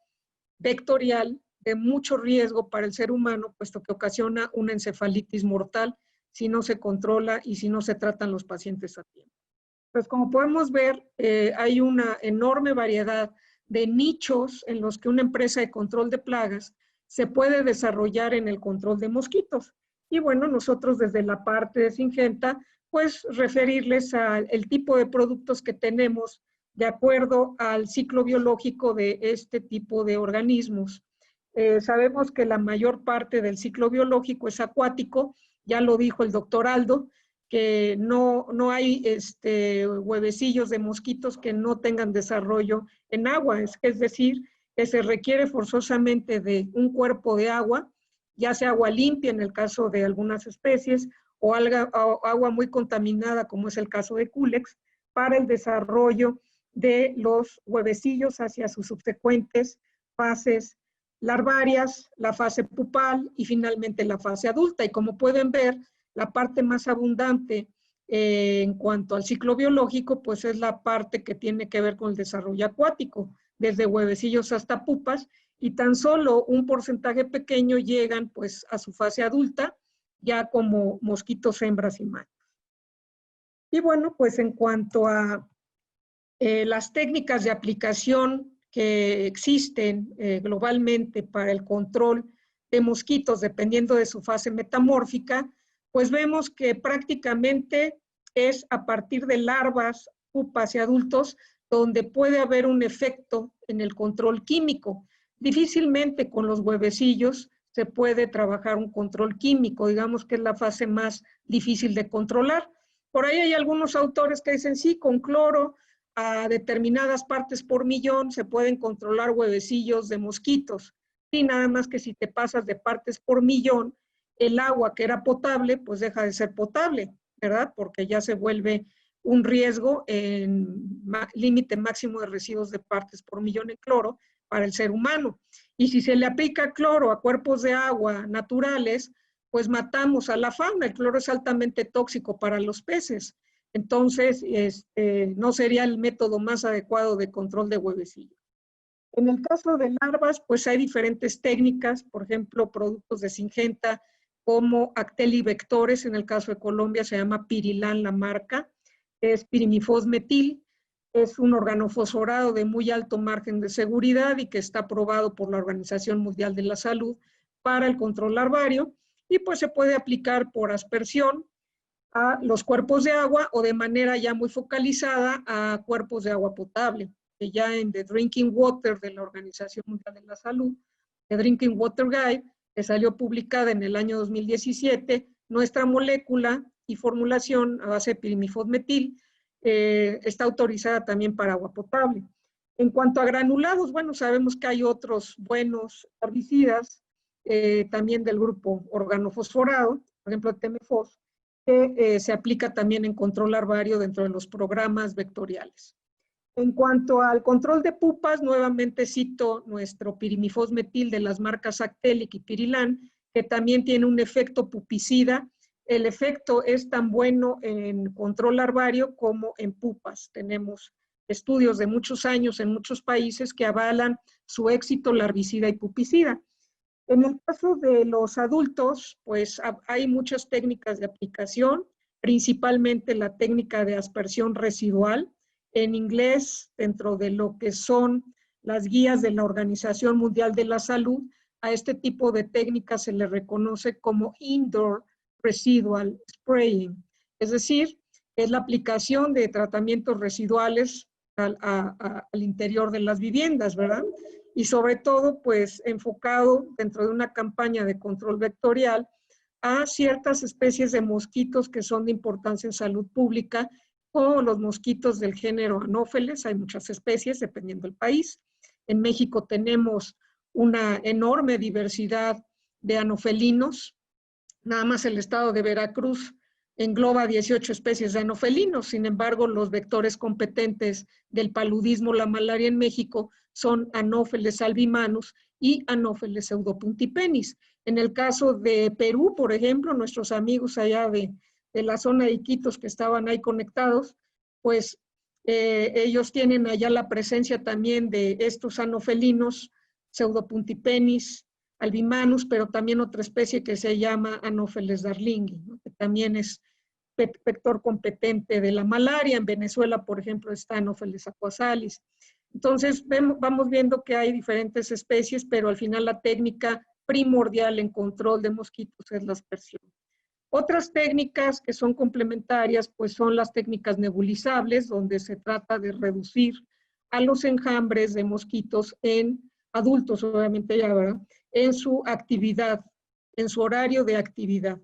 vectorial de mucho riesgo para el ser humano, puesto que ocasiona una encefalitis mortal si no se controla y si no se tratan los pacientes a tiempo. Pues como podemos ver, hay una enorme variedad de nichos en los que una empresa de control de plagas se puede desarrollar en el control de mosquitos. Y bueno, nosotros desde la parte de Syngenta, pues referirles al tipo de productos que tenemos de acuerdo al ciclo biológico de este tipo de organismos. Sabemos que la mayor parte del ciclo biológico es acuático, ya lo dijo el doctor Aldo, que no hay huevecillos de mosquitos que no tengan desarrollo en agua, es decir, que se requiere forzosamente de un cuerpo de agua, ya sea agua limpia en el caso de algunas especies, o agua muy contaminada, como es el caso de Culex, para el desarrollo de los huevecillos hacia sus subsecuentes fases larvarias, la fase pupal y finalmente la fase adulta. Y como pueden ver, la parte más abundante en cuanto al ciclo biológico, pues es la parte que tiene que ver con el desarrollo acuático, desde huevecillos hasta pupas, y tan solo un porcentaje pequeño llegan pues a su fase adulta, ya como mosquitos hembras y machos. Y bueno, pues en cuanto a las técnicas de aplicación que existen globalmente para el control de mosquitos, dependiendo de su fase metamórfica, pues vemos que prácticamente es a partir de larvas, pupas y adultos donde puede haber un efecto en el control químico. Difícilmente con los huevecillos se puede trabajar un control químico, digamos que es la fase más difícil de controlar. Por ahí hay algunos autores que dicen, sí, con cloro a determinadas partes por millón se pueden controlar huevecillos de mosquitos. Y nada más que si te pasas de partes por millón, el agua que era potable, pues deja de ser potable, ¿verdad? Porque ya se vuelve un riesgo en límite máximo de residuos de partes por millón en cloro para el ser humano. Y si se le aplica cloro a cuerpos de agua naturales, pues matamos a la fauna. El cloro es altamente tóxico para los peces. Entonces, no sería el método más adecuado de control de huevecillos. En el caso de larvas, pues hay diferentes técnicas, por ejemplo, productos de Syngenta como actelivectores, en el caso de Colombia se llama Pirilan la marca, es pirimifosmetil, es un organofosforado de muy alto margen de seguridad y que está aprobado por la Organización Mundial de la Salud para el control larvario, y pues se puede aplicar por aspersión a los cuerpos de agua o de manera ya muy focalizada a cuerpos de agua potable, que ya en The Drinking Water de la Organización Mundial de la Salud, The Drinking Water Guide, que salió publicada en el año 2017, nuestra molécula y formulación a base de pirimifosmetil está autorizada también para agua potable. En cuanto a granulados, bueno, sabemos que hay otros buenos herbicidas, también del grupo organofosforado, por ejemplo, Temefos, que se aplica también en control larvario dentro de los programas vectoriales. En cuanto al control de pupas, nuevamente cito nuestro pirimifosmetil de las marcas Actelic y Pirilan, que también tiene un efecto pupicida. El efecto es tan bueno en control larvario como en pupas. Tenemos estudios de muchos años en muchos países que avalan su éxito larvicida y pupicida. En el caso de los adultos, pues hay muchas técnicas de aplicación, principalmente la técnica de aspersión residual. En inglés, dentro de lo que son las guías de la Organización Mundial de la Salud, a este tipo de técnicas se le reconoce como indoor residual spraying, es decir, es la aplicación de tratamientos residuales al interior de las viviendas, ¿verdad? Y sobre todo, pues, enfocado dentro de una campaña de control vectorial a ciertas especies de mosquitos que son de importancia en salud pública, como los mosquitos del género Anopheles. Hay muchas especies dependiendo del país. En México tenemos una enorme diversidad de anofelinos. Nada más el estado de Veracruz engloba 18 especies de anofelinos. Sin embargo, los vectores competentes del paludismo, la malaria en México, son Anopheles albimanus y Anopheles pseudopuntipenis. En el caso de Perú, por ejemplo, nuestros amigos allá de la zona de Iquitos que estaban ahí conectados, pues ellos tienen allá la presencia también de estos anofelinos, pseudopuntipenis, albimanus, pero también otra especie que se llama Anopheles darlingui, ¿no? Que también es vector competente de la malaria. En Venezuela, por ejemplo, está Anopheles aquasalis. Entonces, vamos viendo que hay diferentes especies, pero al final la técnica primordial en control de mosquitos es la aspersión. Otras técnicas que son complementarias, pues son las técnicas nebulizables, donde se trata de reducir a los enjambres de mosquitos en adultos, obviamente ya, ¿verdad?, en su actividad, en su horario de actividad.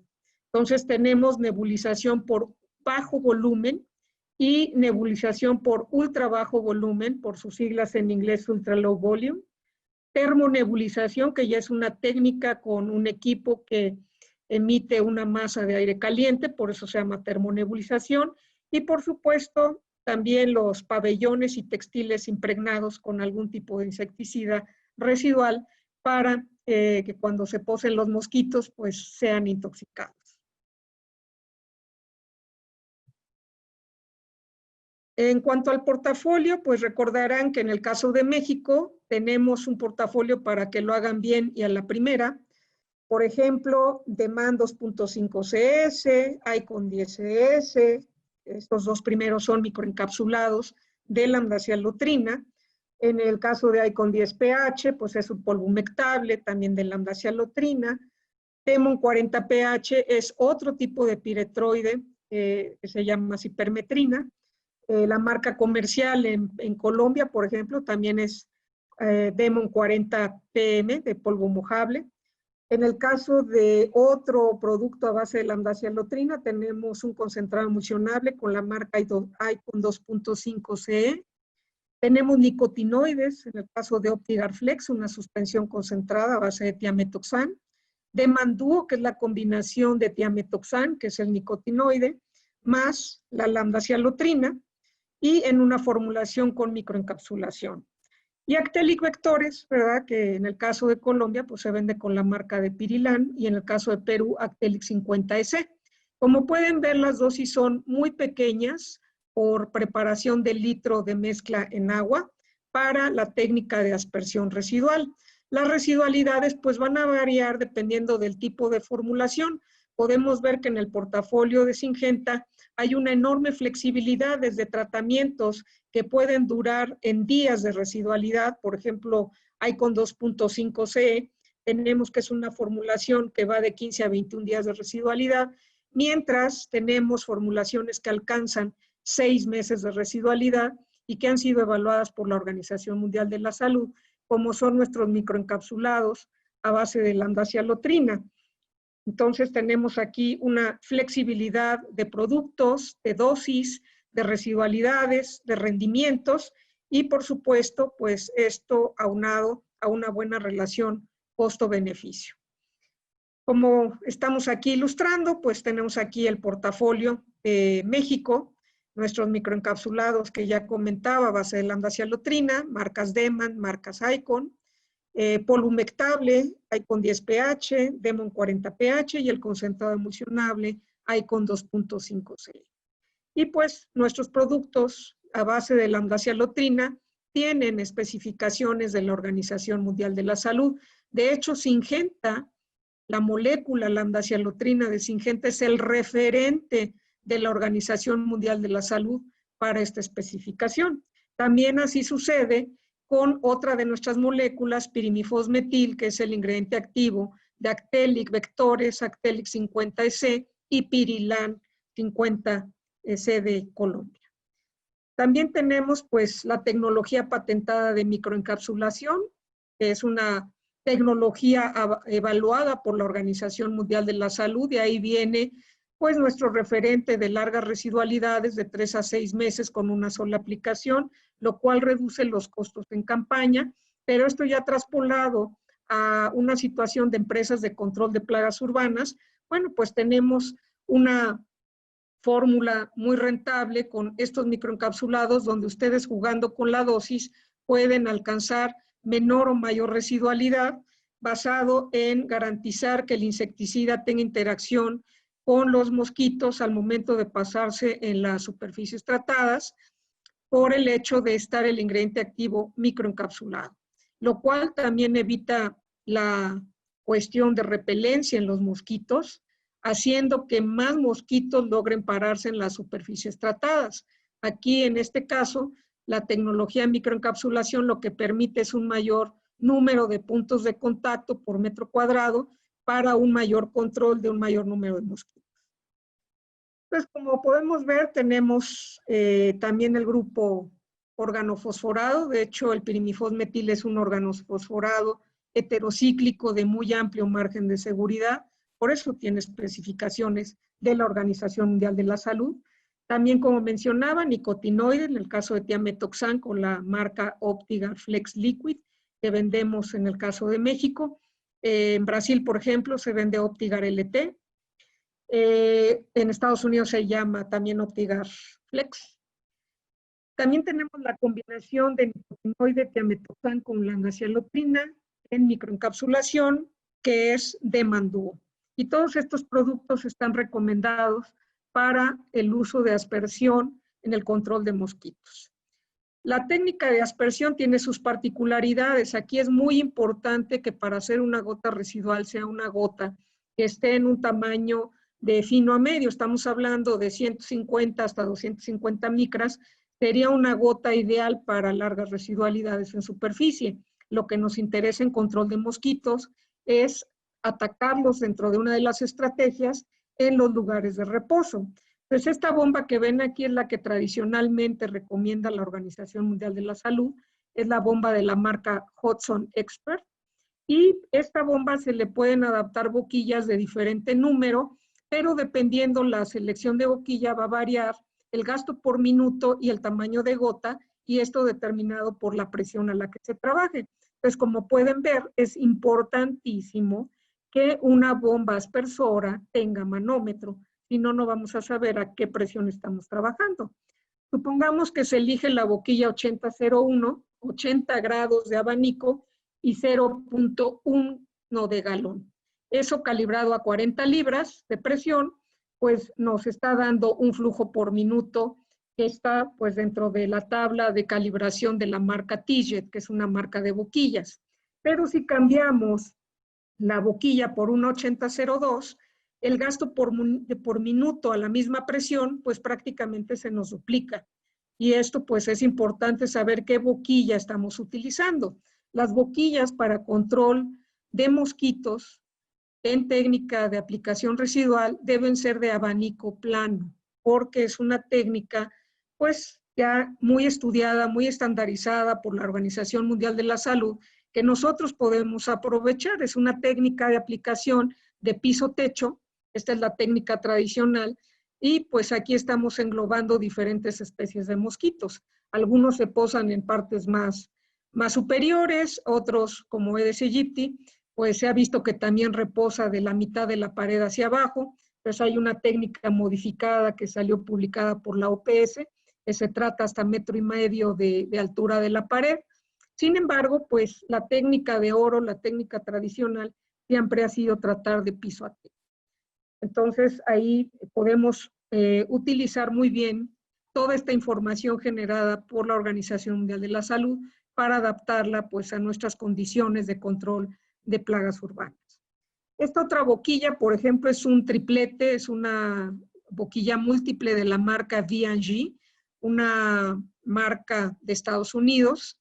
Entonces tenemos nebulización por bajo volumen y nebulización por ultra bajo volumen, por sus siglas en inglés ultra low volume. Termonebulización, que ya es una técnica con un equipo que emite una masa de aire caliente, por eso se llama termonebulización. Y por supuesto, también los pabellones y textiles impregnados con algún tipo de insecticida residual para que cuando se posen los mosquitos, pues sean intoxicados. En cuanto al portafolio, pues recordarán que en el caso de México tenemos un portafolio para que lo hagan bien y a la primera. Por ejemplo, DEMAN 2.5 CS, ICON 10 CS, estos dos primeros son microencapsulados de lambda-cialotrina. En el caso de ICON 10 pH, pues es un polvo humectable, también de lambda-cialotrina. Temon 40 pH es otro tipo de piretroide que se llama cipermetrina. La marca comercial en Colombia, por ejemplo, también es Demon 40 PM de polvo mojable. En el caso de otro producto a base de lambda-cialotrina, tenemos un concentrado emulsionable con la marca ICON 2.5 CE. Tenemos nicotinoides, en el caso de Optigar Flex, una suspensión concentrada a base de tiametoxan. Deman Duo, que es la combinación de tiametoxan, que es el nicotinoide, más la lambda-cialotrina, y en una formulación con microencapsulación. Y Actelic Vectores, ¿verdad?, que en el caso de Colombia pues se vende con la marca de Pirilan, y en el caso de Perú, Actelic 50S. Como pueden ver, las dosis son muy pequeñas por preparación de litro de mezcla en agua para la técnica de aspersión residual. Las residualidades pues van a variar dependiendo del tipo de formulación. Podemos ver que en el portafolio de Syngenta hay una enorme flexibilidad desde tratamientos que pueden durar en días de residualidad. Por ejemplo, ICON 2.5 CE, tenemos que es una formulación que va de 15 a 21 días de residualidad, mientras tenemos formulaciones que alcanzan 6 meses de residualidad y que han sido evaluadas por la Organización Mundial de la Salud, como son nuestros microencapsulados a base de lambda-cialotrina. Entonces tenemos aquí una flexibilidad de productos, de dosis, de residualidades, de rendimientos y por supuesto, pues esto aunado a una buena relación costo-beneficio. Como estamos aquí ilustrando, pues tenemos aquí el portafolio de México, nuestros microencapsulados que ya comentaba, a base de lambda-cialotrina, marcas Deman, marcas ICON, polvo humectable, ICON 10 pH, Demon 40 pH y el concentrado emulsionable, ICON 2.5 CE. Y pues nuestros productos a base de lambda-cialotrina tienen especificaciones de la Organización Mundial de la Salud. De hecho, Syngenta, la molécula lambda-cialotrina de Syngenta es el referente de la Organización Mundial de la Salud para esta especificación. También así sucede con otra de nuestras moléculas, pirimifosmetil, que es el ingrediente activo de Actelic Vectores, Actelic 50EC y Pirilan 50EC de Colombia. También tenemos pues la tecnología patentada de microencapsulación, que es una tecnología evaluada por la Organización Mundial de la Salud, y ahí viene pues nuestro referente de largas residualidades de 3 a 6 meses con una sola aplicación, lo cual reduce los costos en campaña, pero esto ya traspolado a una situación de empresas de control de plagas urbanas, bueno, pues tenemos una fórmula muy rentable con estos microencapsulados donde ustedes jugando con la dosis pueden alcanzar menor o mayor residualidad basado en garantizar que el insecticida tenga interacción con los mosquitos al momento de pasarse en las superficies tratadas por el hecho de estar el ingrediente activo microencapsulado, lo cual también evita la cuestión de repelencia en los mosquitos, haciendo que más mosquitos logren pararse en las superficies tratadas. Aquí, en este caso, la tecnología de microencapsulación lo que permite es un mayor número de puntos de contacto por metro cuadrado para un mayor control de un mayor número de mosquitos. Entonces, como podemos ver, tenemos también el grupo organofosforado. De hecho, el pirimifosmetil es un organofosforado heterocíclico de muy amplio margen de seguridad. Por eso tiene especificaciones de la Organización Mundial de la Salud. También, como mencionaba, nicotinoide, en el caso de tiametoxan, con la marca Optigar Flex Liquid, que vendemos en el caso de México. En Brasil, por ejemplo, se vende Optigar LT. En Estados Unidos se llama también Optigar Flex. También tenemos la combinación de nicotinoide tiametoxan con langacialotina en microencapsulación, que es Demanduo. Y todos estos productos están recomendados para el uso de aspersión en el control de mosquitos. La técnica de aspersión tiene sus particularidades. Aquí es muy importante que para hacer una gota residual sea una gota que esté en un tamaño de fino a medio. Estamos hablando de 150 hasta 250 micras. Sería una gota ideal para largas residualidades en superficie. Lo que nos interesa en control de mosquitos es atacarlos dentro de una de las estrategias en los lugares de reposo. Pues esta bomba que ven aquí es la que tradicionalmente recomienda la Organización Mundial de la Salud, es la bomba de la marca Hudson Expert, y esta bomba se le pueden adaptar boquillas de diferente número, pero dependiendo la selección de boquilla va a variar el gasto por minuto y el tamaño de gota, y esto determinado por la presión a la que se trabaje. Entonces, como pueden ver, es importantísimo que una bomba aspersora tenga manómetro, si no, no vamos a saber a qué presión estamos trabajando. Supongamos que se elige la boquilla 8001, 80 grados de abanico y 0.1 de galón. Eso calibrado a 40 libras de presión, pues nos está dando un flujo por minuto que está pues dentro de la tabla de calibración de la marca Tiget, que es una marca de boquillas. Pero si cambiamos la boquilla por una 8002, el gasto por minuto a la misma presión, pues prácticamente se nos duplica. Y esto pues es importante saber qué boquilla estamos utilizando. Las boquillas para control de mosquitos en técnica de aplicación residual deben ser de abanico plano, porque es una técnica pues ya muy estudiada, muy estandarizada por la Organización Mundial de la Salud, que nosotros podemos aprovechar. Es una técnica de aplicación de piso-techo. Esta es la técnica tradicional, y pues aquí estamos englobando diferentes especies de mosquitos. Algunos se posan en partes más superiores, otros, como Aedes aegypti, pues se ha visto que también reposa de la mitad de la pared hacia abajo. Entonces hay una técnica modificada que salió publicada por la OPS, que se trata hasta 1,5 metros de altura de la pared. Sin embargo, pues la técnica de oro, la técnica tradicional, siempre ha sido tratar de piso a techo. Entonces, ahí podemos utilizar muy bien toda esta información generada por la Organización Mundial de la Salud para adaptarla pues a nuestras condiciones de control de plagas urbanas. Esta otra boquilla, por ejemplo, es un triplete, es una boquilla múltiple de la marca V&G, una marca de Estados Unidos,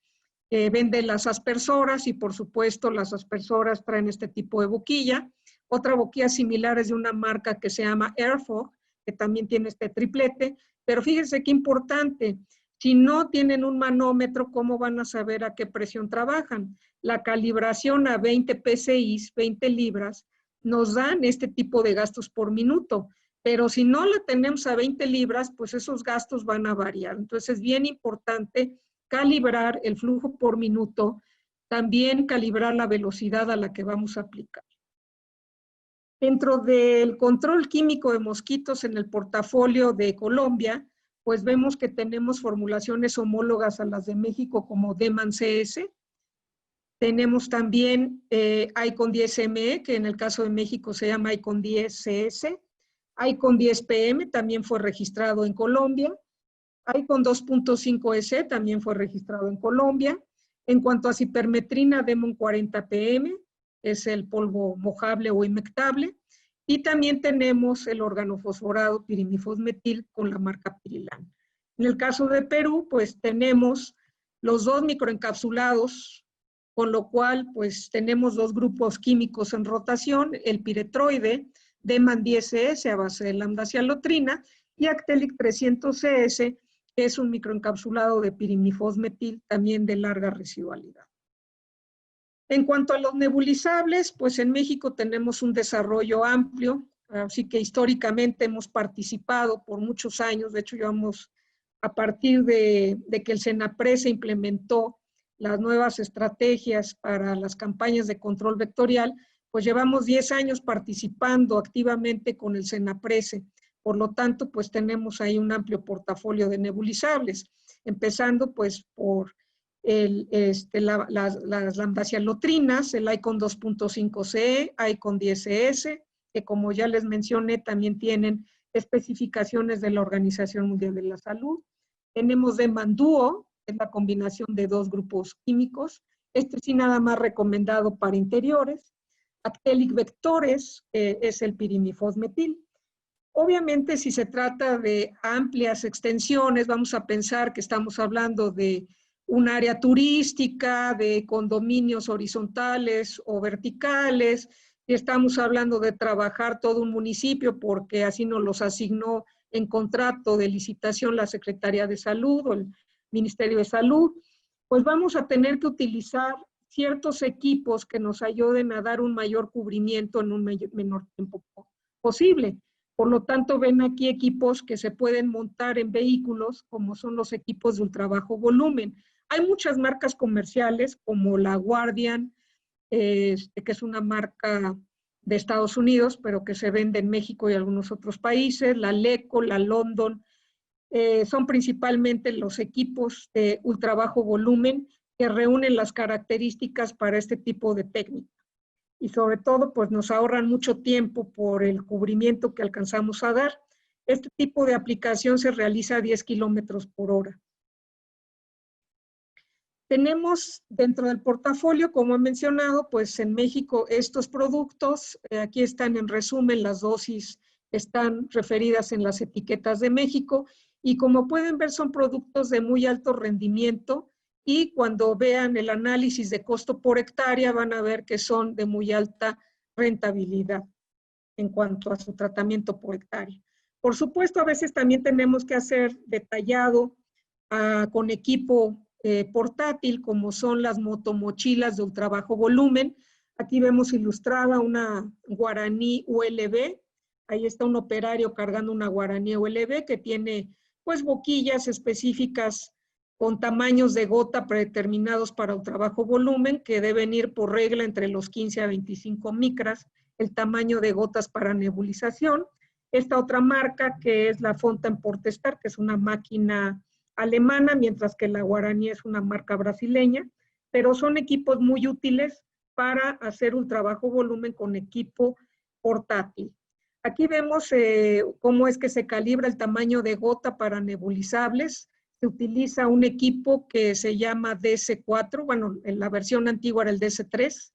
vende las aspersoras y por supuesto las aspersoras traen este tipo de boquilla. Otra boquilla similar es de una marca que se llama Airfog, que también tiene este triplete, pero fíjense qué importante, si no tienen un manómetro, ¿cómo van a saber a qué presión trabajan? La calibración a 20 PSI, 20 libras, nos dan este tipo de gastos por minuto, pero si no la tenemos a 20 libras, pues esos gastos van a variar. Entonces es bien importante calibrar el flujo por minuto, también calibrar la velocidad a la que vamos a aplicar. Dentro del control químico de mosquitos en el portafolio de Colombia, pues vemos que tenemos formulaciones homólogas a las de México como Deman CS. Tenemos también ICON 10ME, que en el caso de México se llama ICON 10 CS. ICON 10 PM también fue registrado en Colombia. ICON 2.5S también fue registrado en Colombia. En cuanto a cipermetrina, Demon 40 PM, es el polvo mojable o imectable. Y también tenemos el organofosforado pirimifosmetil con la marca Pirilan. En el caso de Perú, pues tenemos los 2 microencapsulados, con lo cual pues tenemos 2 grupos químicos en rotación, el piretroide, Deman 10CS a base de lambda-cialotrina y Actelic 300CS, que es un microencapsulado de pirimifosmetil también de larga residualidad. En cuanto a los nebulizables, pues en México tenemos un desarrollo amplio, así que históricamente hemos participado por muchos años, de hecho llevamos a partir de que el Senapred se implementó las nuevas estrategias para las campañas de control vectorial, pues llevamos 10 años participando activamente con el Senaprece. Por lo tanto, pues tenemos ahí un amplio portafolio de nebulizables, empezando pues por las lambda-cialotrinas, el ICON 2.5CE, ICON 10CS, que como ya les mencioné, también tienen especificaciones de la Organización Mundial de la Salud. Tenemos Deman Duo, que es la combinación de 2 grupos químicos. Este sí nada más recomendado para interiores. Actelic Vectores, es el pirimifosmetil. Obviamente, si se trata de amplias extensiones, vamos a pensar que estamos hablando de un área turística, de condominios horizontales o verticales, y estamos hablando de trabajar todo un municipio porque así nos los asignó en contrato de licitación la Secretaría de Salud o el Ministerio de Salud, pues vamos a tener que utilizar ciertos equipos que nos ayuden a dar un mayor cubrimiento en un menor tiempo posible. Por lo tanto, ven aquí equipos que se pueden montar en vehículos, como son los equipos de ultrabajo volumen. Hay muchas marcas comerciales, como la Guardian, que es una marca de Estados Unidos, pero que se vende en México y algunos otros países, la Leco, la London, son principalmente los equipos de ultrabajo volumen que reúnen las características para este tipo de técnica. Y sobre todo, pues nos ahorran mucho tiempo por el cubrimiento que alcanzamos a dar. Este tipo de aplicación se realiza a 10 kilómetros por hora. Tenemos dentro del portafolio, como he mencionado, pues en México estos productos, aquí están en resumen las dosis, están referidas en las etiquetas de México, y como pueden ver son productos de muy alto rendimiento, y cuando vean el análisis de costo por hectárea van a ver que son de muy alta rentabilidad en cuanto a su tratamiento por hectárea. Por supuesto, a veces también tenemos que hacer detallado con equipo portátil, como son las motomochilas de ultrabajo volumen. Aquí vemos ilustrada una Guaraní ULB. Ahí está un operario cargando una Guaraní ULB que tiene pues boquillas específicas con tamaños de gota predeterminados para ultrabajo volumen, que deben ir por regla entre los 15 a 25 micras, el tamaño de gotas para nebulización. Esta otra marca que es la Fontaine Portestar, que es una máquina alemana, mientras que la Guaraní es una marca brasileña, pero son equipos muy útiles para hacer ultrabajo volumen con equipo portátil. Aquí vemos cómo es que se calibra el tamaño de gota para nebulizables. Se utiliza un equipo que se llama DC4, bueno, en la versión antigua era el DC3,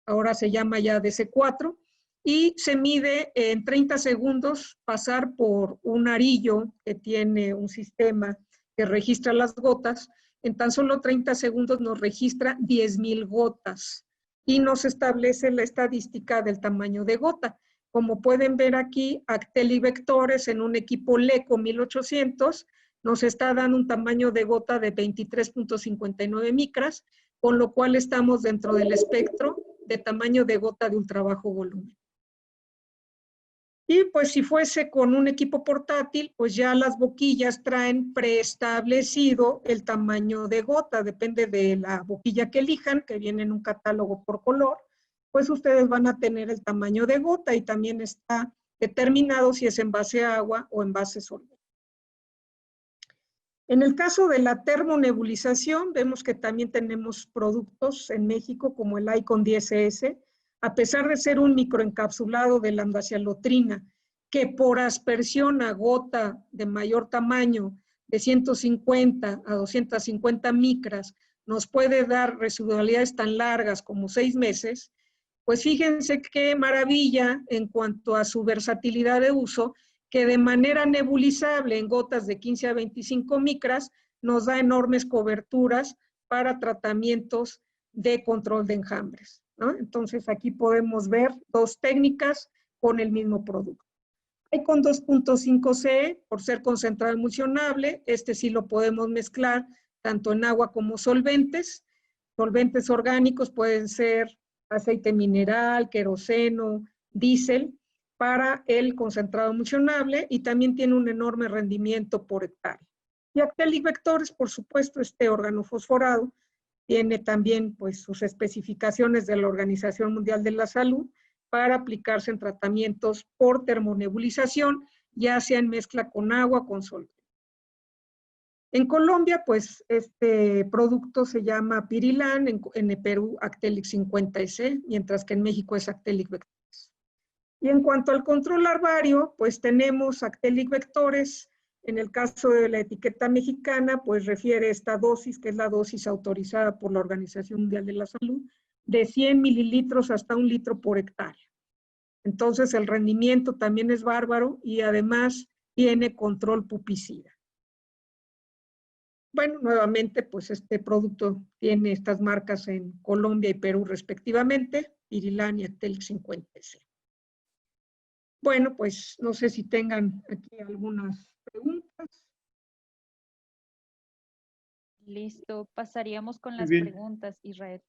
ahora se llama ya DC4, y se mide en 30 segundos pasar por un arillo que tiene un sistema que registra las gotas, en tan solo 30 segundos nos registra 10,000 gotas y nos establece la estadística del tamaño de gota. Como pueden ver aquí, Actellic Vectores en un equipo LECO 1800 nos está dando un tamaño de gota de 23.59 micras, con lo cual estamos dentro del espectro de tamaño de gota de ultra bajo volumen. Y pues si fuese con un equipo portátil, pues ya las boquillas traen preestablecido el tamaño de gota, depende de la boquilla que elijan, que viene en un catálogo por color, pues ustedes van a tener el tamaño de gota y también está determinado si es en base a agua o en base solvente. En el caso de la termonebulización, vemos que también tenemos productos en México como el Icon 10S, a pesar de ser un microencapsulado de lambda-cialotrina, que por aspersión a gota de mayor tamaño, de 150 a 250 micras, nos puede dar residualidades tan largas como 6 meses, pues fíjense qué maravilla en cuanto a su versatilidad de uso, que de manera nebulizable en gotas de 15 a 25 micras nos da enormes coberturas para tratamientos de control de enjambres, ¿no? Entonces aquí podemos ver dos técnicas con el mismo producto. Hay con 2.5C, por ser concentrado emulsionable, este sí lo podemos mezclar tanto en agua como solventes. Solventes orgánicos pueden ser aceite mineral, queroseno, diésel, para el concentrado emulsionable y también tiene un enorme rendimiento por hectárea. Y Actellic Vectores, por supuesto, este órgano fosforado, tiene también pues, sus especificaciones de la Organización Mundial de la Salud para aplicarse en tratamientos por termonebulización, ya sea en mezcla con agua o con solvente. En Colombia, pues, este producto se llama Pirilan, en Perú Actellic 50S, mientras que en México es Actellic Vectores. Y en cuanto al control larvario, pues tenemos Actellic Vectores. En el caso de la etiqueta mexicana, pues refiere esta dosis, que es la dosis autorizada por la Organización Mundial de la Salud, de 100 mililitros hasta 1 litro por hectárea. Entonces el rendimiento también es bárbaro y además tiene control pupicida. Bueno, nuevamente, pues este producto tiene estas marcas en Colombia y Perú respectivamente, Pirilan y Actellic 50S. Bueno, pues no sé si tengan aquí algunas preguntas. Listo, pasaríamos con las bien. preguntas, Israel.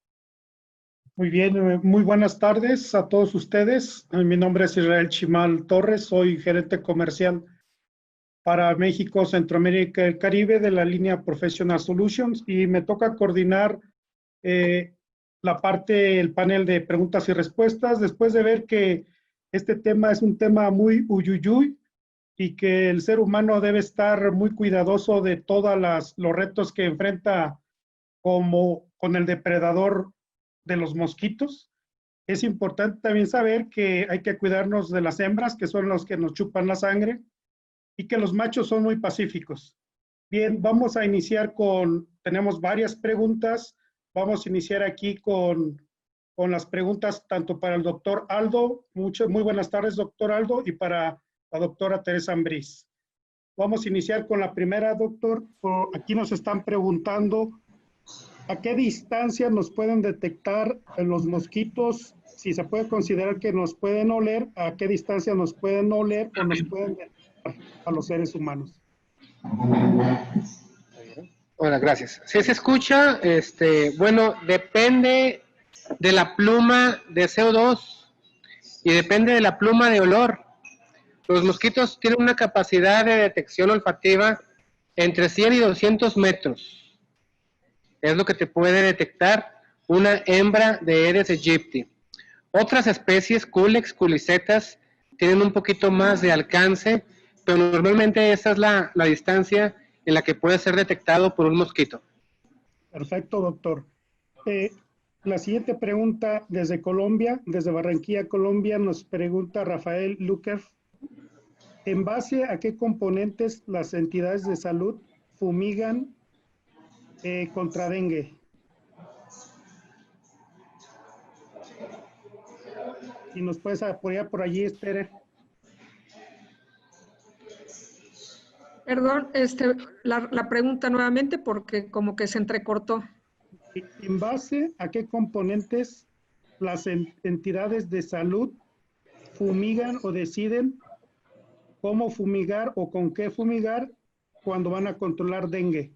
Muy bien, muy buenas tardes a todos ustedes. Mi nombre es Israel Chimal Torres, soy gerente comercial para México, Centroamérica y el Caribe de la línea Professional Solutions y me toca coordinar la parte, el panel de preguntas y respuestas, después de ver que este tema es un tema muy uyuyuy y que el ser humano debe estar muy cuidadoso de todos los retos que enfrenta como con el depredador de los mosquitos. Es importante también saber que hay que cuidarnos de las hembras, que son los que nos chupan la sangre, y que los machos son muy pacíficos. Bien, vamos a iniciar tenemos varias preguntas. Vamos a iniciar aquí con las preguntas tanto para el doctor Aldo. Muy buenas tardes, doctor Aldo, y para la doctora Teresa Ambriz. Vamos a iniciar con la primera, doctor. Aquí nos están preguntando a qué distancia nos pueden detectar los mosquitos, si se puede considerar que nos pueden oler, a qué distancia nos pueden oler o nos pueden detectar a los seres humanos. Hola, gracias. ¿Sí se escucha? Bueno, depende de la pluma de CO2 y depende de la pluma de olor. Los mosquitos tienen una capacidad de detección olfativa entre 100 y 200 metros. Es lo que te puede detectar una hembra de Aedes aegypti. Otras especies, Culex, Culicetas, tienen un poquito más de alcance, pero normalmente esa es la distancia en la que puede ser detectado por un mosquito. Perfecto, doctor. La siguiente pregunta desde Colombia, desde Barranquilla, Colombia, nos pregunta Rafael Luker. ¿En base a qué componentes las entidades de salud fumigan contra dengue? Si nos puedes apoyar por allí, Esther. Perdón, la pregunta nuevamente porque como que se entrecortó. ¿En base a qué componentes las entidades de salud fumigan o deciden cómo fumigar o con qué fumigar cuando van a controlar dengue?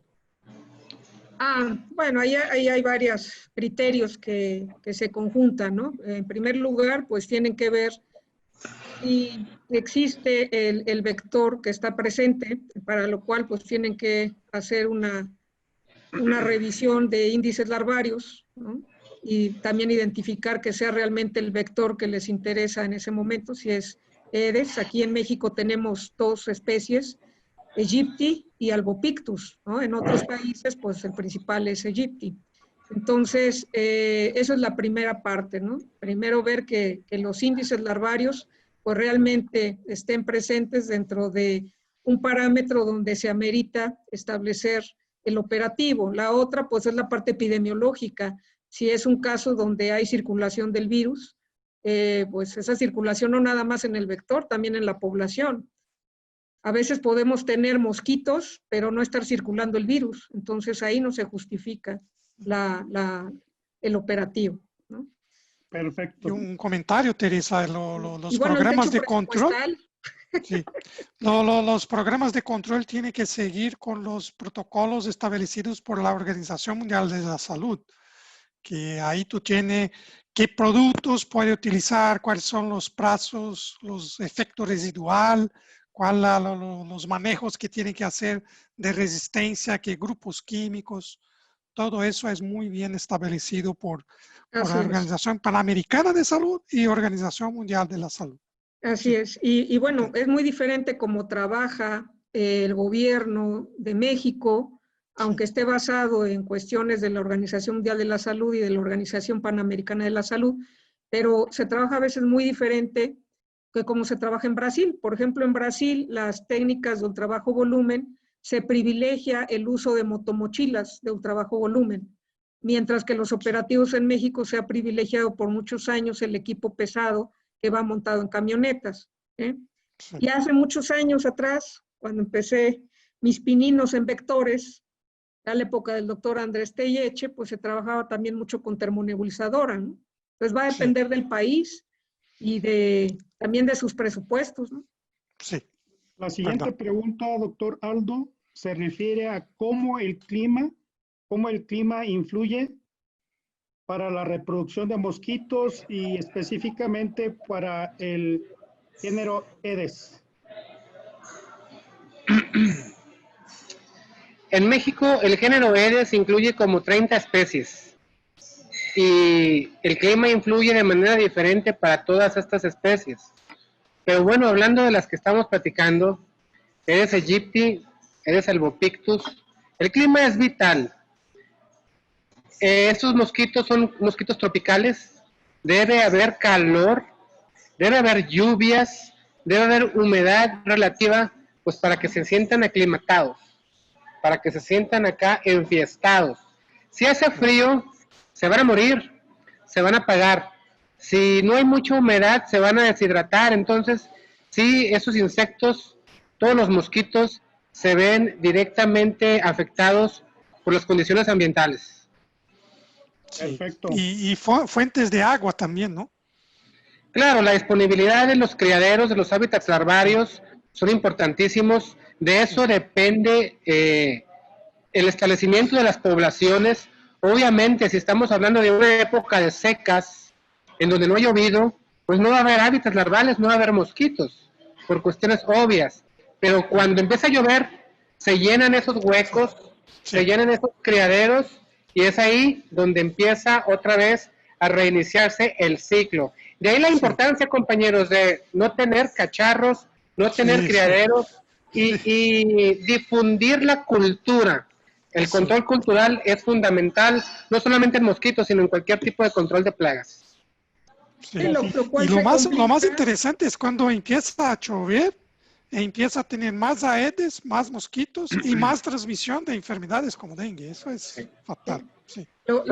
Bueno, ahí hay varios criterios que se conjuntan, ¿no? En primer lugar, pues tienen que ver si existe el vector que está presente, para lo cual pues tienen que hacer una revisión de índices larvarios, ¿no? Y también identificar que sea realmente el vector que les interesa en ese momento, si es Aedes. Aquí en México tenemos 2 especies, Aegypti y Albopictus, ¿no? En otros países, pues el principal es Aegypti. Entonces, eso es la primera parte, ¿no? Primero ver que los índices larvarios, pues realmente estén presentes dentro de un parámetro donde se amerita establecer el operativo. La otra, pues es la parte epidemiológica. Si es un caso donde hay circulación del virus, pues esa circulación no nada más en el vector, también en la población. A veces podemos tener mosquitos, pero no estar circulando el virus. Entonces ahí no se justifica el operativo, ¿no? Perfecto. Y un comentario, Teresa, los Y bueno, programas el techo de control. presupuestal. Sí. Los programas de control tienen que seguir con los protocolos establecidos por la Organización Mundial de la Salud, que ahí tú tienes qué productos puede utilizar, cuáles son los plazos, los efectos residual, los manejos que tiene que hacer de resistencia, qué grupos químicos. Todo eso es muy bien establecido por la Así es. Organización Panamericana de Salud y Organización Mundial de la Salud. Así es. Y bueno, es muy diferente cómo trabaja el gobierno de México, aunque esté basado en cuestiones de la Organización Mundial de la Salud y de la Organización Panamericana de la Salud, pero se trabaja a veces muy diferente que como se trabaja en Brasil. Por ejemplo, en Brasil, las técnicas de ultrabajo volumen, se privilegia el uso de motomochilas de ultrabajo volumen, mientras que los operativos en México se ha privilegiado por muchos años el equipo pesado que va montado en camionetas, ¿eh? Sí. Y hace muchos años atrás, cuando empecé mis pininos en vectores, a la época del doctor Andrés Telleche, pues se trabajaba también mucho con termonebulizadora, ¿no? Entonces va a depender del país y también de sus presupuestos, ¿no? Sí. La siguiente pregunta, doctor Aldo, se refiere a cómo el clima influye para la reproducción de mosquitos y específicamente para el género Aedes. En México, el género Aedes incluye como 30 especies y el clima influye de manera diferente para todas estas especies. Pero bueno, hablando de las que estamos platicando, Aedes aegypti, Aedes albopictus, el clima es vital. Estos mosquitos son mosquitos tropicales, debe haber calor, debe haber lluvias, debe haber humedad relativa, pues para que se sientan aclimatados, para que se sientan acá enfiestados. Si hace frío, se van a morir, se van a apagar. Si no hay mucha humedad, se van a deshidratar. Entonces, sí, esos insectos, todos los mosquitos, se ven directamente afectados por las condiciones ambientales. Sí. Perfecto. Y fuentes de agua también, ¿no? Claro, la disponibilidad de los criaderos, de los hábitats larvarios, son importantísimos. De eso depende el establecimiento de las poblaciones. Obviamente, si estamos hablando de una época de secas, en donde no ha llovido, pues no va a haber hábitats larvales, no va a haber mosquitos, por cuestiones obvias. Pero cuando empieza a llover, se llenan esos huecos, se llenan esos criaderos, y es ahí donde empieza otra vez a reiniciarse el ciclo. De ahí la importancia, compañeros, de no tener cacharros, no tener criaderos y difundir la cultura. El control cultural es fundamental, no solamente en mosquitos, sino en cualquier tipo de control de plagas. Sí. Y lo más interesante es cuando empieza a llover e empieza a tener más aedes, más mosquitos y más transmisión de enfermedades como dengue. Eso es fatal. Sí. Lo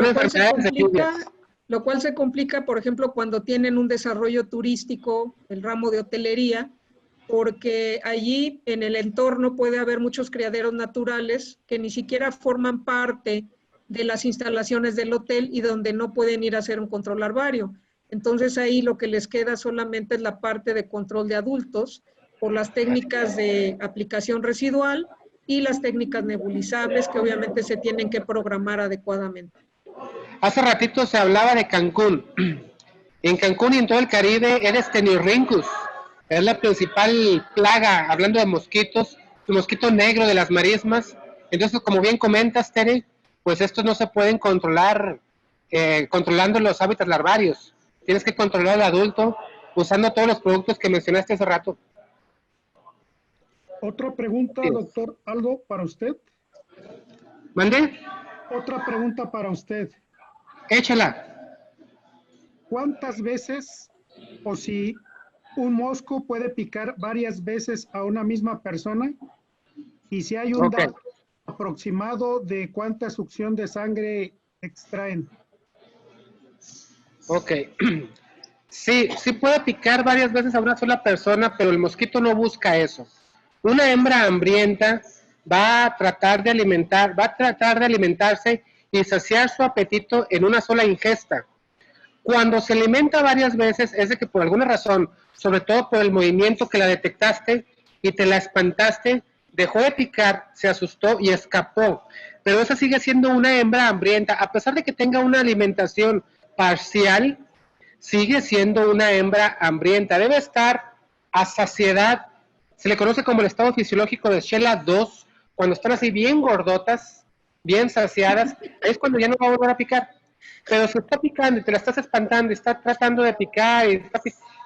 cual se complica, por ejemplo, cuando tienen un desarrollo turístico, el ramo de hotelería, porque allí en el entorno puede haber muchos criaderos naturales que ni siquiera forman parte de las instalaciones del hotel y donde no pueden ir a hacer un control larvario. Entonces ahí lo que les queda solamente es la parte de control de adultos por las técnicas de aplicación residual y las técnicas nebulizables que obviamente se tienen que programar adecuadamente. Hace ratito se hablaba de Cancún. En Cancún y en todo el Caribe eres Tenirrincus. Es la principal plaga, hablando de mosquitos, el mosquito negro de las marismas. Entonces, como bien comentas, Tere, pues estos no se pueden controlar controlando los hábitats larvarios. Tienes que controlar al adulto usando todos los productos que mencionaste hace rato. Otra pregunta, Sí. doctor Aldo, para usted. ¿Mande? Otra pregunta para usted. Échala. ¿Cuántas veces o si un mosco puede picar varias veces a una misma persona? Y si hay un Ok. dato aproximado de cuánta succión de sangre extraen. Ok. Sí, sí puede picar varias veces a una sola persona, pero el mosquito no busca eso. Una hembra hambrienta va a tratar de alimentarse y saciar su apetito en una sola ingesta. Cuando se alimenta varias veces es de que por alguna razón, sobre todo por el movimiento que la detectaste y te la espantaste, dejó de picar, se asustó y escapó. Pero esa sigue siendo una hembra hambrienta, a pesar de que tenga una alimentación parcial, sigue siendo una hembra hambrienta. Debe estar a saciedad. Se le conoce como el estado fisiológico de Sheila 2, cuando están así bien gordotas, bien saciadas, es cuando ya no va a volver a picar. Pero si está picando y te la estás espantando y está tratando de picar y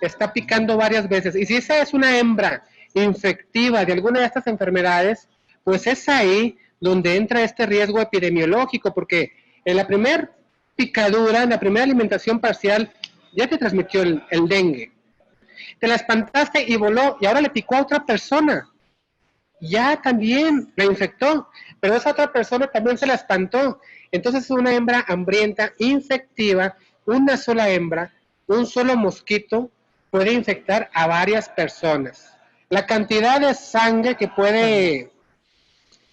está picando varias veces, y si esa es una hembra infectiva de alguna de estas enfermedades, pues es ahí donde entra este riesgo epidemiológico, porque en la primera picadura, en la primera alimentación parcial, ya te transmitió el dengue. Te la espantaste y voló, y ahora le picó a otra persona. Ya también la infectó, pero esa otra persona también se la espantó. Entonces es una hembra hambrienta, infectiva, una sola hembra, un solo mosquito puede infectar a varias personas. La cantidad de sangre que puede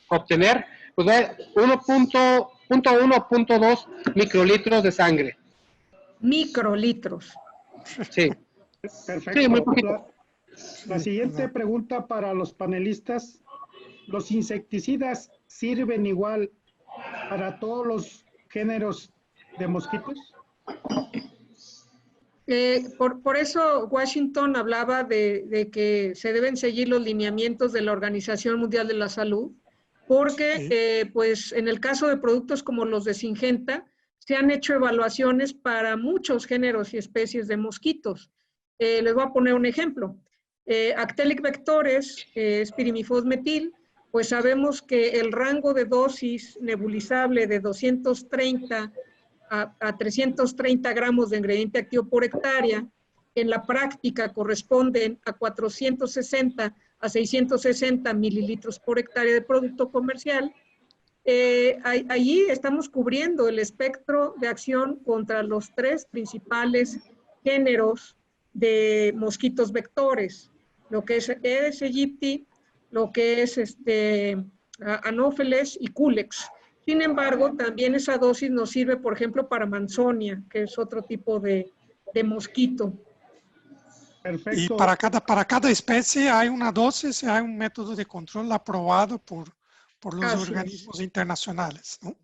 obtener, pues va 1.1 o 0.2 microlitros de sangre. Microlitros. Sí, Perfecto. sí, muy poquito. La siguiente pregunta para los panelistas. ¿Los insecticidas sirven igual para todos los géneros de mosquitos? Por eso Washington hablaba de que se deben seguir los lineamientos de la Organización Mundial de la Salud, porque pues en el caso de productos como los de Syngenta, se han hecho evaluaciones para muchos géneros y especies de mosquitos. Les voy a poner un ejemplo. Actelic vectores, espirimifosmetil, pues sabemos que el rango de dosis nebulizable de 230 a 330 gramos de ingrediente activo por hectárea, en la práctica corresponden a 460 a 660 mililitros por hectárea de producto comercial. Allí estamos cubriendo el espectro de acción contra los tres principales géneros de mosquitos vectores, lo que es Aedes aegypti, lo que es Anopheles y Culex. Sin embargo, también esa dosis nos sirve, por ejemplo, para Mansonia, que es otro tipo de mosquito. Perfecto. Y para cada especie hay una dosis, hay un método de control aprobado por los Así organismos internacionales, ¿no?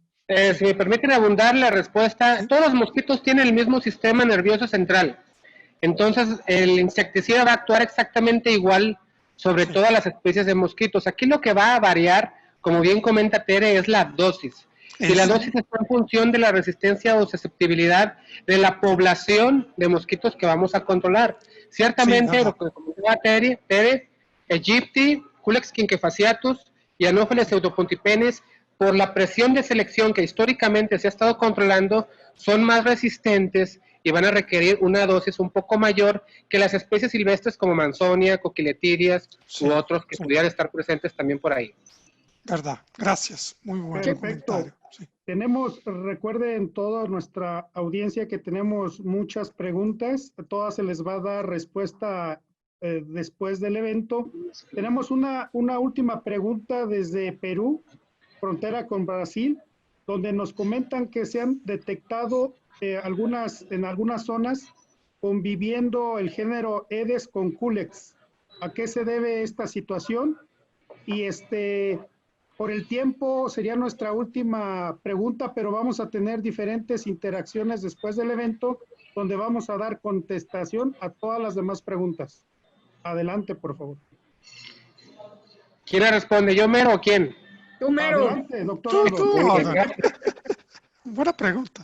Si me permiten abundar la respuesta, todos los mosquitos tienen el mismo sistema nervioso central. Entonces, el insecticida va a actuar exactamente igual sobre todas las especies de mosquitos. Aquí lo que va a variar, como bien comenta Tere, es la dosis. Y la dosis está en función de la resistencia o susceptibilidad de la población de mosquitos que vamos a controlar. Ciertamente, Sí, lo que comentaba Tere, Aegypti, Culex quinquefasciatus y Anopheles pseudopontipenes, por la presión de selección que históricamente se ha estado controlando, son más resistentes y van a requerir una dosis un poco mayor que las especies silvestres como Mansonia, Coquilletirias u otros que pudieran estar presentes también por ahí. Verdad, gracias. Muy buen Perfecto. comentario. Sí. Recuerden toda nuestra audiencia que tenemos muchas preguntas, a todas se les va a dar respuesta después del evento. Tenemos una última pregunta desde Perú, frontera con Brasil, donde nos comentan que se han detectado en algunas zonas conviviendo el género Aedes con Culex. ¿A qué se debe esta situación? Y por el tiempo sería nuestra última pregunta, pero vamos a tener diferentes interacciones después del evento, donde vamos a dar contestación a todas las demás preguntas. Adelante, por favor. ¿Quién le responde? ¿Yo mero o quién? Tú, Mero. Adelante, doctor Aldo. Tú, buena pregunta.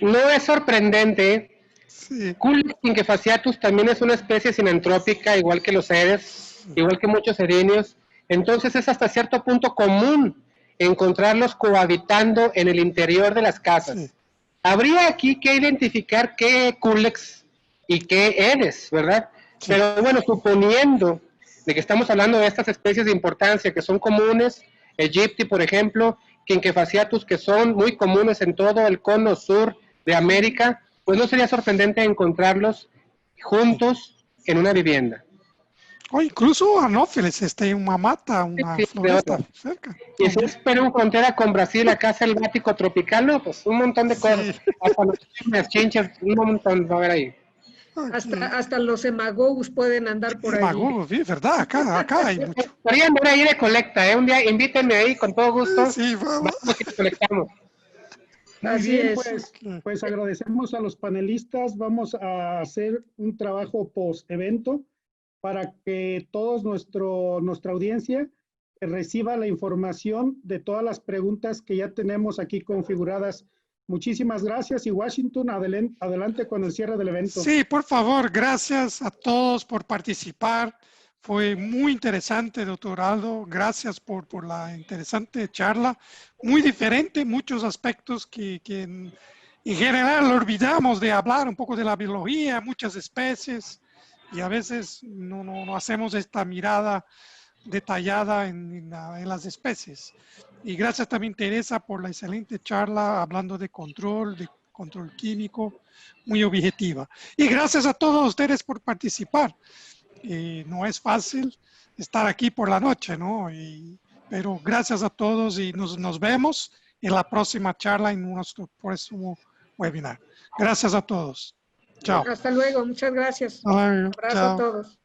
No es sorprendente. Sí. Culex quinquefasciatus también es una especie sinantrópica, igual que los Aedes, igual que muchos erinios. Entonces es hasta cierto punto común encontrarlos cohabitando en el interior de las casas. Sí. Habría aquí que identificar qué Culex y qué Aedes, ¿verdad? Sí. Pero bueno, suponiendo de que estamos hablando de estas especies de importancia que son comunes, Egypti, por ejemplo, quinquefasciatus, que son muy comunes en todo el cono sur de América, pues no sería sorprendente encontrarlos juntos en una vivienda. O incluso anófeles, una mata, una Sí, floresta cerca. Y si es Perú frontera con Brasil, acá selvático tropical, no, pues un montón de cosas. Sí. Hasta los chinches, un montón va a haber ahí. Hasta los hemagogos pueden andar por ahí. Magogos, sí, ¿verdad? Acá hay mucho. Podrían ver ahí de colecta, ¿eh? Un día invítenme ahí con todo gusto. Sí, vamos. Vamos y colectamos. Muy Así bien, es. pues agradecemos a los panelistas. Vamos a hacer un trabajo post-evento para que todos nuestra audiencia reciba la información de todas las preguntas que ya tenemos aquí configuradas. Muchísimas gracias y Washington, adelante con el cierre del evento. Sí, por favor, gracias a todos por participar. Fue muy interesante, doctor Aldo. Gracias por la interesante charla. Muy diferente, muchos aspectos que en general olvidamos de hablar un poco de la biología, muchas especies, y a veces no hacemos esta mirada detallada en las especies. Y gracias también, Teresa, por la excelente charla hablando de control químico, muy objetiva. Y gracias a todos ustedes por participar. No es fácil estar aquí por la noche, ¿no? Pero gracias a todos y nos vemos en la próxima charla, en nuestro próximo webinar. Gracias a todos. Chao. Hasta luego, muchas gracias. Hasta luego. Abrazo Chao. a todos.